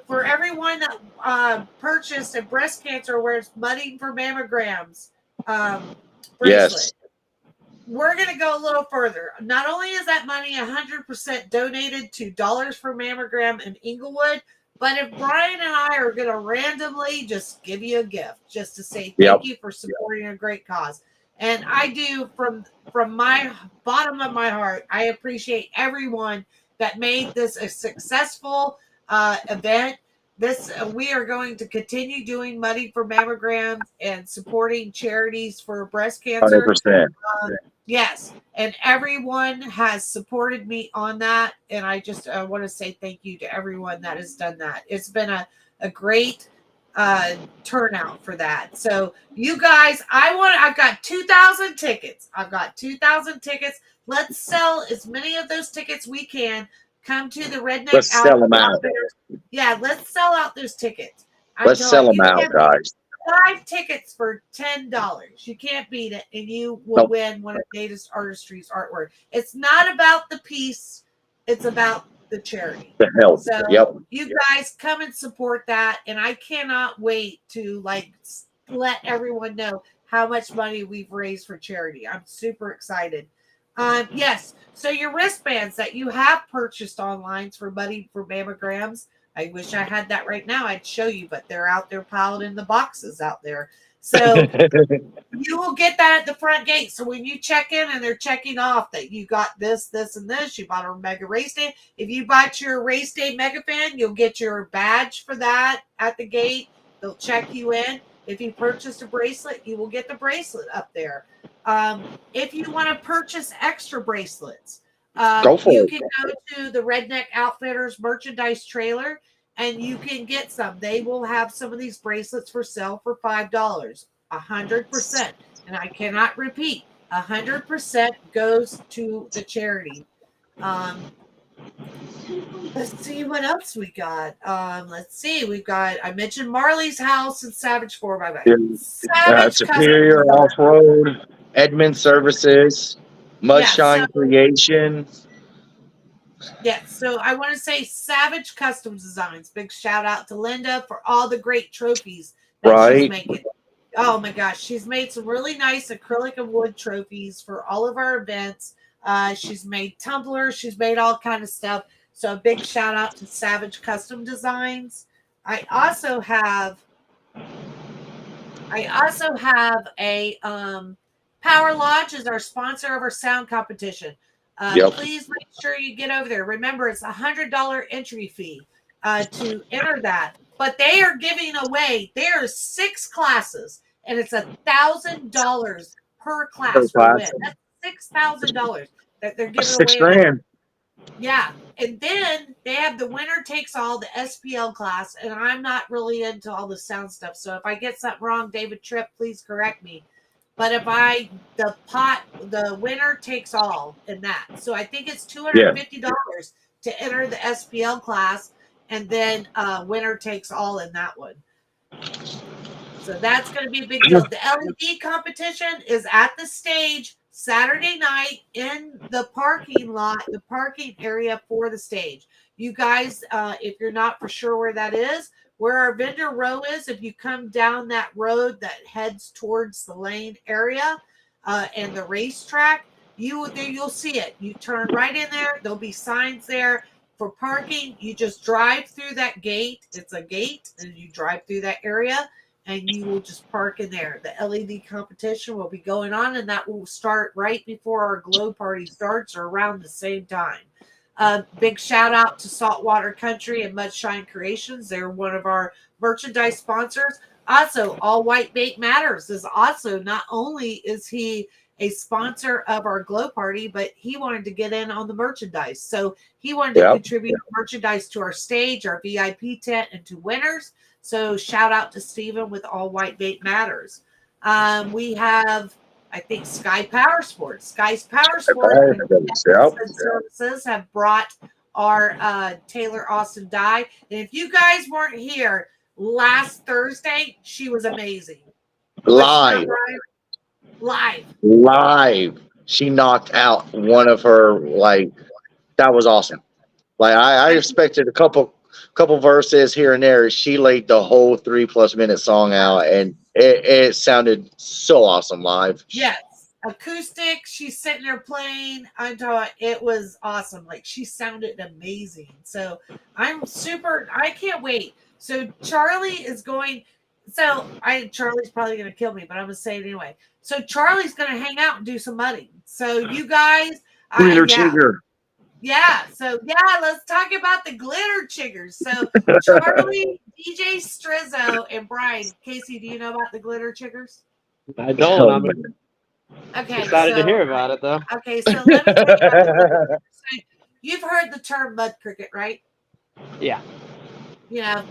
for everyone that purchased a breast cancer awareness mudding for mammograms bracelet, we're going to go a little further. Not only is that money 100% donated to Dollars for Mammogram in Inglewood, but if Brian and I are going to randomly just give you a gift just to say thank you for supporting a great cause. And I do from my bottom of my heart, I appreciate everyone that made this a successful event. We are going to continue doing Money for Mammograms and supporting charities for breast cancer. 100%. Yes, and everyone has supported me on that, and I just want to say thank you to everyone that has done that. It's been a great turnout for that. So you guys, I've got 2,000 tickets. Let's sell as many of those tickets we can. Come to the Redneck. Let's sell them out. Yeah, let's sell out those tickets. Let's sell them out, guys. 5 tickets for $10. You can't beat it, and you will win one of Davis Artistry's artwork. It's not about the piece; it's about the charity. The help. So you guys come and support that, and I cannot wait to let everyone know how much money we've raised for charity. I'm super excited. Yes. So your wristbands that you have purchased online for mammograms. I wish I had that right now. I'd show you, but they're out there piled in the boxes out there. So you will get that at the front gate. So when you check in and they're checking off that you got this, this, and this, you bought a Mega Race Day. If you bought your Race Day Mega Fan, you'll get your badge for that at the gate. They'll check you in. If you purchased a bracelet, you will get the bracelet up there. If you want to purchase extra bracelets, you can go to the Redneck Outfitters merchandise trailer and you can get some. They will have some of these bracelets for sale for $5, 100%. And I cannot repeat, 100% goes to the charity. Let's see what else we got. Let's see. We've got, I mentioned Marley's House and Savage 4x4. Superior Off-Road, Edmund Services, Mudshine Creation. Yes, so I want to say Savage Custom Designs. Big shout out to Linda for all the great trophies that she's making. Oh my gosh, she's made some really nice acrylic and wood trophies for all of our events. She's made tumblers. She's made all kind of stuff. So a big shout out to Savage Custom Designs. I also have a Power Lodge is our sponsor of our sound competition. Please make sure you get over there. Remember, it's $100 entry fee to enter that. But they are giving away, there's 6 classes, and it's $1,000 per class for win. That's $6,000 that they're giving away. $6,000. Yeah. And then they have the winner takes all, the SPL class, and I'm not really into all the sound stuff. So if I get something wrong, David Tripp, please correct me. But if the winner takes all in that. So I think it's $250 to enter the SPL class, and then winner takes all in that one. So that's going to be a big deal. The LED competition is at the stage Saturday night in the parking lot, the parking area for the stage. You guys, if you're not for sure where that is, where our vendor row is, if you come down that road that heads towards the lane area and the racetrack, you'll see it. You turn right in there. There'll be signs there for parking. You just drive through that gate. It's a gate, and you drive through that area, and you will just park in there. The LED competition will be going on, and that will start right before our glow party starts or around the same time. Big shout out to Saltwater Country and Mudshine Creations. They're one of our merchandise sponsors. Also, All White Bait Matters is also, not only is he a sponsor of our glow party, but he wanted to get in on the merchandise. So he wanted to contribute merchandise to our stage, our VIP tent, and to winners. So shout out to Stephen with All White Bait Matters. We have, I think, Sky Powersports. Sky's Powersports services have brought our Taylor Austin dye. And if you guys weren't here last Thursday, she was amazing. Live. She knocked out one of her, that was awesome. I expected a couple verses here and there. She laid the whole 3+ minute song out, and it sounded so awesome live. Yes. Acoustic. She's sitting there playing. It was awesome. She sounded amazing. So I can't wait. So Charlie is going. Charlie's probably going to kill me, but I'm going to say it anyway. So Charlie's going to hang out and do some mudding. So you guys. Glitter chigger. Yeah. So let's talk about the glitter chiggers. So Charlie, DJ Strizzo, and Brian. Casey, do you know about the glitter chiggers? I don't. I'm excited to hear about it, though. Okay, so let me tell you about the you've heard the term mud cricket, right? Yeah.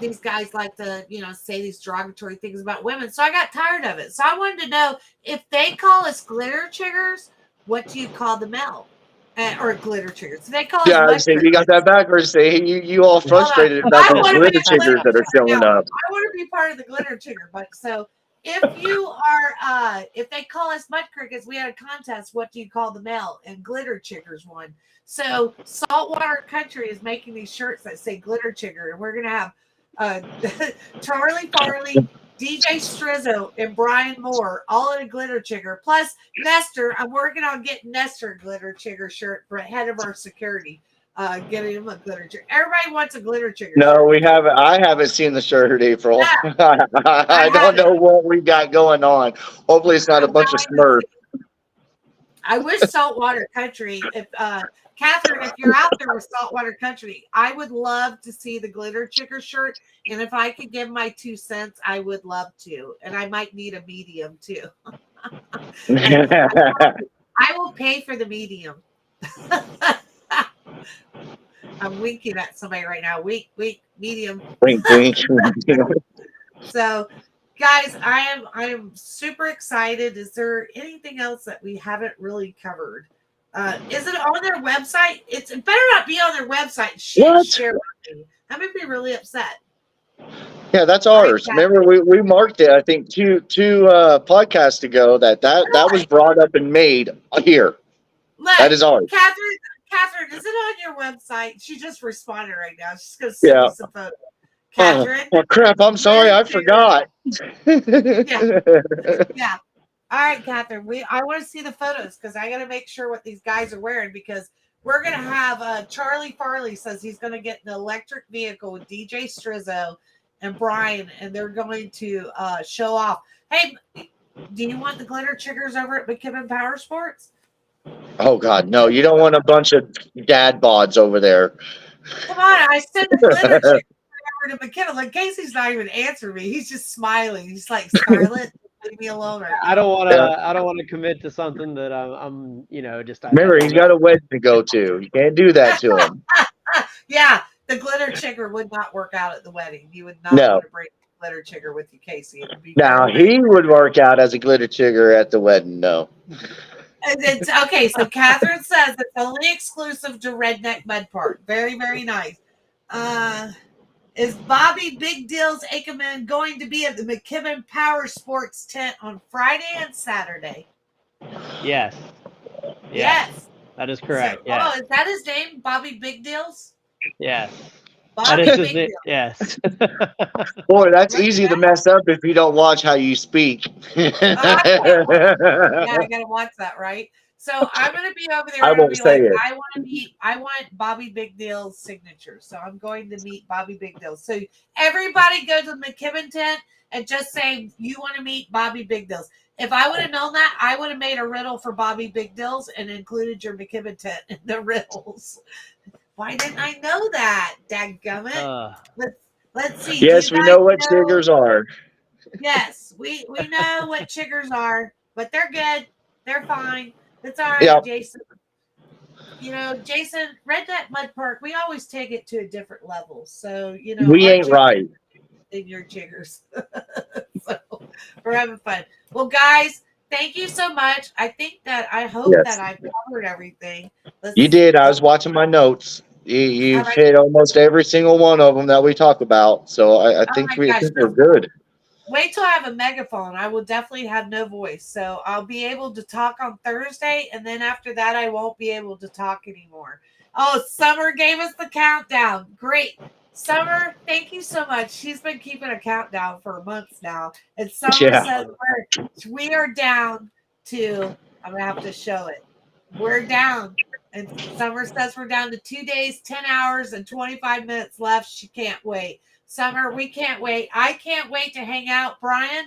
These guys like to, say these derogatory things about women. So I got tired of it. So I wanted to know, if they call us glitter chiggers, what do you call the male? Or glitter chiggers? They call us you got that backwards. You all frustrated about those glitter chiggers that are showing up. I want to be part of the glitter chigger, but so if you are, if they call us mud crickets, we had a contest. What do you call the male? And Glitter Chiggers won. So Saltwater Country is making these shirts that say Glitter Chigger, and we're gonna have Charlie Farley, DJ Strizzo, and Brian Moore all in a Glitter Chigger. Plus Nestor. I'm working on getting Nestor a Glitter Chigger shirt for head of our security. Getting him a glitter chigger. Everybody wants a glitter chigger. No, shirt. we haven't. I haven't seen the shirt, April. Yeah. I don't know what we got going on. Hopefully, it's not a bunch of Smurfs. I wish Saltwater Country, if Catherine, if you're out there with Saltwater Country, I would love to see the glitter chigger shirt. And if I could give my 2 cents, I would love to. And I might need a medium too. I will pay for the medium. I'm winking at somebody right now. Wink, medium. Wink, wink. So, guys, I am super excited. Is there anything else that we haven't really covered? Is it on their website? It better not be on their website. Share with me. That made me really upset. Yeah, that's ours. Remember, we marked it. I think two podcasts ago that was brought up and made here. Look, that is ours. Catherine, is it on your website? She just responded right now. She's going to send me some photos. Catherine. Oh, crap. I'm sorry. I forgot. Yeah. All right, Catherine. I want to see the photos because I got to make sure what these guys are wearing because we're going to have Charlie Farley says he's going to get an electric vehicle with DJ Strizzo and Brian, and they're going to show off. Hey, do you want the glitter chiggers over at McKibben Powersports? Oh, God, no. You don't want a bunch of dad bods over there. Come on. I sent the glitter chiggers over to McKibben. Like, Casey's not even answering me. He's just smiling. He's like, Scarlett, leave me alone right now. I don't want to commit to something that I'm just. Remember, he's got a wedding to go to. You can't do that to him. Yeah, the glitter chigger would not work out at the wedding. You would not want to bring a glitter chigger with you, Casey. It would be he would work out as a glitter chigger at the wedding, no. It's okay. So Catherine says it's only exclusive to Redneck Mud Park. Very, very nice. Is Bobby Big Deals Ackerman going to be at the McKibben Powersports tent on Friday and Saturday? Yes. Yes. That is correct. So, oh, is that his name? Bobby Big Deals? Yes. Bobby that is Big Deals. Yes. Boy, that's easy to mess up if you don't watch how you speak. Yeah, I gotta watch that, right? So I'm gonna be over there. I won't say it. I want Bobby Big Deal's signature. So I'm going to meet Bobby Big Deals. So everybody go to the McKibben tent and just say you want to meet Bobby Big Deals. If I would have known that, I would have made a riddle for Bobby Big Deals and included your McKibben tent in the riddles. Why didn't I know that? Dadgummit. Let's see. Yes, we know what chiggers are. Yes, we know what chiggers are, but they're good. They're fine. It's all right, Jason. Jason, Redneck Mud Park, we always take it to a different level. So, we ain't right. In your chiggers. So we're having fun. Well, guys, thank you so much. I hope that I've covered everything. You did. I was watching my notes. You've hit almost every single one of them that we talk about. So I think we're good. Wait till I have a megaphone. I will definitely have no voice. So I'll be able to talk on Thursday. And then after that, I won't be able to talk anymore. Oh, Summer gave us the countdown. Great. Summer, thank you so much. She's been keeping a countdown for months now. And Summer says we are down to, I'm going to have to show it. We're down. And Summer says we're down to 2 days, 10 hours, and 25 minutes left. She can't wait. Summer, we can't wait. I can't wait to hang out. Brian,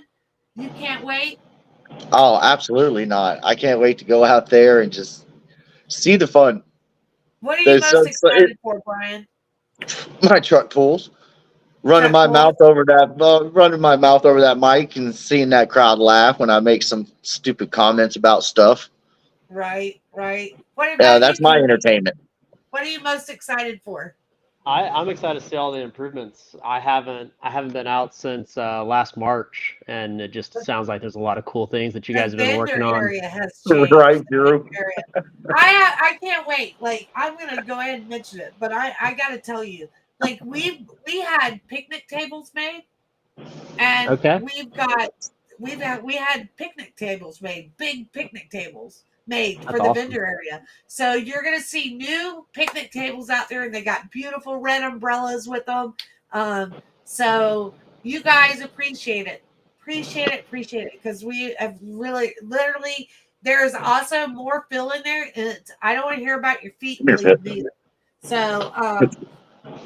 you can't wait? Oh, absolutely not. I can't wait to go out there and just see the fun. What are you most excited for, Brian? My truck pulls. Running my mouth over that mic and seeing that crowd laugh when I make some stupid comments about stuff. Right. What about that's my entertainment. What are you most excited for? I'm excited to see all the improvements. I haven't been out since last March, and it just sounds like there's a lot of cool things that you guys have been working on. Area has changed. Right, Drew. I can't wait. Like, I'm gonna go ahead and mention it, but I gotta tell you, like we had picnic tables made, and we had picnic tables made, big picnic tables made That's for the awesome. vendor area. So you're going to see new picnic tables out there, and they got beautiful red umbrellas with them. So you guys appreciate it, because we have really, literally, there's also more fill in there, and I don't want to hear about your feet bleeding either. So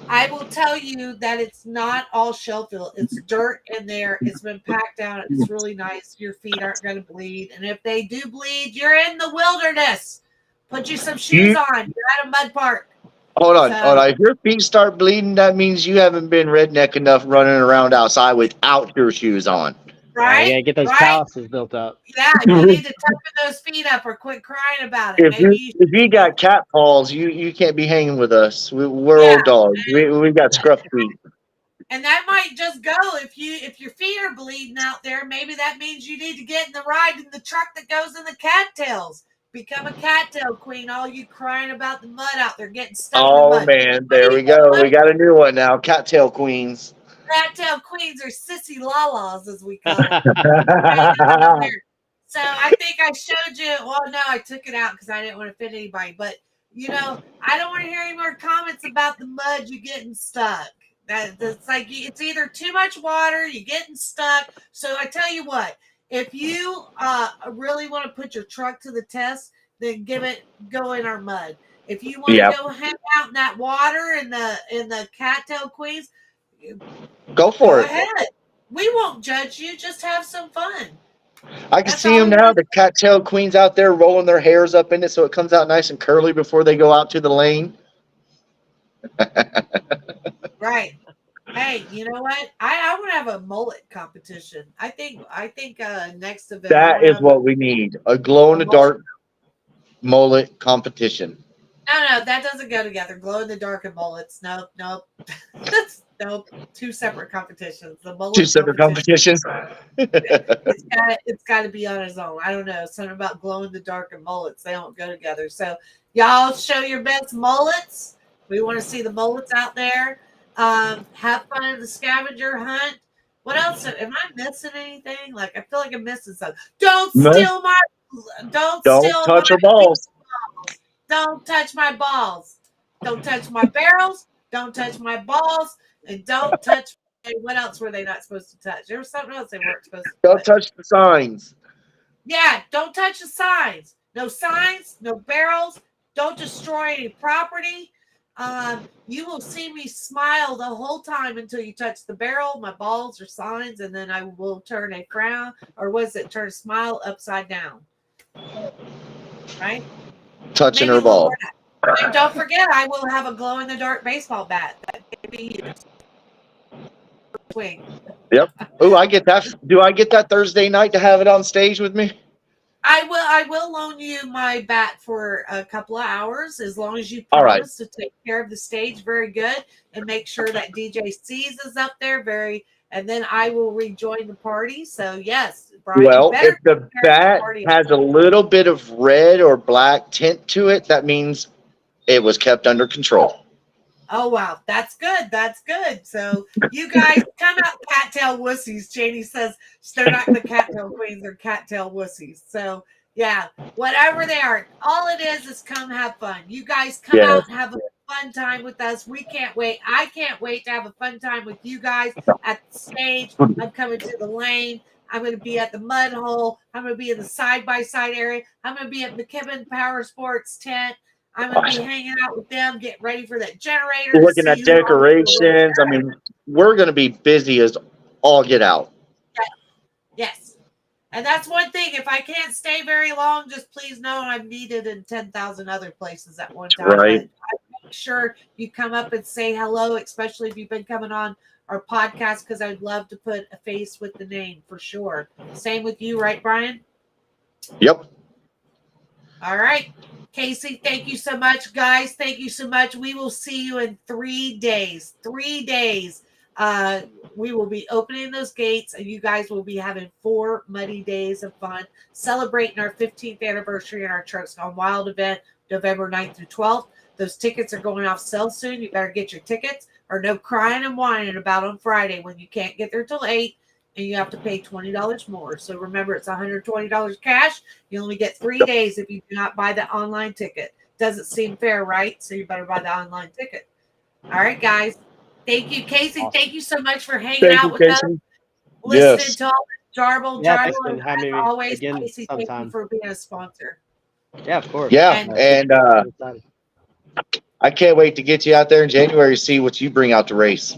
I will tell you that it's not all shell fill. It's dirt in there. It's been packed out. It's really nice. Your feet aren't going to bleed. And if they do bleed, you're in the wilderness. Put you some shoes on. You're at a mud park. Hold on. If your feet start bleeding, that means you haven't been redneck enough running around outside without your shoes on. Right? You gotta get those calluses built up. Yeah, you need to toughen those feet up or quit crying about it. If you got cat paws, you can't be hanging with us. We're old dogs. We got scruff feet. And that might just go if your feet are bleeding out there. Maybe that means you need to get in the ride in the truck that goes in the cattails. Become a cattail queen. All you crying about the mud out there getting stuck in the mud. Man, there we go. We got a new one now. Cattail queens. Cattail queens are sissy lalas, as we call them. So I think I showed you. Well, no, I took it out because I didn't want to offend anybody. But I don't want to hear any more comments about the mud you getting stuck. That's like it's either too much water, you're getting stuck. So I tell you what, if you really want to put your truck to the test, then go in our mud. If you want to go hang out in that water in the cattail queens, go it. Ahead. We won't judge you. Just have some fun. I can see them now, the cattail queens out there rolling their hairs up in it so it comes out nice and curly before they go out to the lane. Right. Hey, you know what? I want to have a mullet competition. I think next event. That is what we need. A glow in the dark mullet competition. No, that doesn't go together. Glow in the dark and mullets. Nope. Nope. Two separate competitions. The mullet. Two separate competitions. It's got to be on its own. I don't know. Something about glow in the dark and mullets. They don't go together. So y'all show your best mullets. We want to see the mullets out there. Have fun in the scavenger hunt. What else? Am I missing anything? Like I feel like I'm missing something. Don't steal my. Don't touch your balls. Don't touch my balls. Don't touch my barrels. Don't touch my balls. And don't touch. What else were they not supposed to touch? There was something else they weren't supposed to. Don't touch the signs. Yeah, don't touch the signs. No signs. No barrels. Don't destroy any property. You will see me smile the whole time until you touch the barrel, my balls, or signs, and then I will turn a frown, or was it turn a smile upside down? Right? Touching her ball. And don't forget, I will have a glow in the dark baseball bat that can be used. Swing. Yep. Oh, I get that. Do I get that Thursday night to have it on stage with me? I will loan you my bat for a couple of hours as long as you promise to take care of the stage very good and make sure that DJ C's is up there and then I will rejoin the party. So yes, Brian. Well, if the bat has a little bit of red or black tint to it, that means it was kept under control. Oh wow, that's good. That's good. So you guys come out cattail wussies. Janie says they're not the cattail queens, they're cattail wussies. So yeah, whatever they are, all it is come have fun. You guys come out and have a fun time with us. We can't wait. I can't wait to have a fun time with you guys at the stage. I'm coming to the lane. I'm going to be at the mud hole. I'm going to be in the side-by-side area. I'm going to be at McKibben Powersports tent. I'm going to be hanging out with them, getting ready for that generator. Looking at decorations. I mean, we're going to be busy as all get out. Yes. And that's one thing. If I can't stay very long, just please know I'm needed in 10,000 other places at one time. Right. I make sure you come up and say hello, especially if you've been coming on our podcast, because I'd love to put a face with the name for sure. Same with you, right, Brian? Yep. All right. Casey, thank you so much, guys. Thank you so much. We will see you in 3 days. 3 days. We will be opening those gates, and you guys will be having 4 muddy days of fun, celebrating our 15th anniversary in our Trucks Gone Wild event, November 9th through 12th. Those tickets are going off sale soon. You better get your tickets, or no crying and whining about on Friday when you can't get there till 8. and you have to pay $20 more. So remember, it's $120 cash. You only get 3 days if you do not buy the online ticket. Doesn't seem fair, right? So you better buy the online ticket. All right, guys. Thank you, Casey. Awesome. Thank you so much for hanging out with us, listening Yes. to all the jarble. Yeah, thanks for And having as me always, again Casey, thank you sometime. for being a sponsor. Yeah, of course. Yeah, And- and I can't wait to get you out there in January to see what you bring out to race.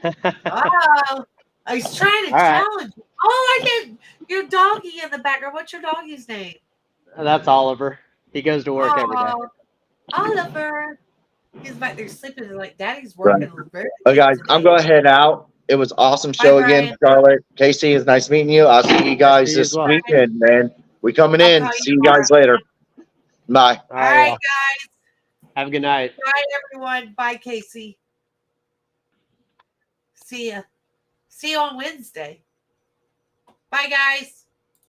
Oh, I was trying to All right. challenge you. Oh, I did. Your doggy in the background. What's your doggy's name? That's Oliver. He goes to work every day. Oh, Oliver. He's back there sleeping. He's like, Daddy's working very Okay, late guys, I'm today. going to head out. It was awesome Bye, show again, Brian. Scarlett. Casey, it's nice meeting you. I'll see you guys see you this as well. weekend, man. We coming I'll in. call you See you guys later. Bye. All All right, right. guys. Have a good night. Bye, everyone. Bye, Casey. See ya. See you on Wednesday. Bye, guys.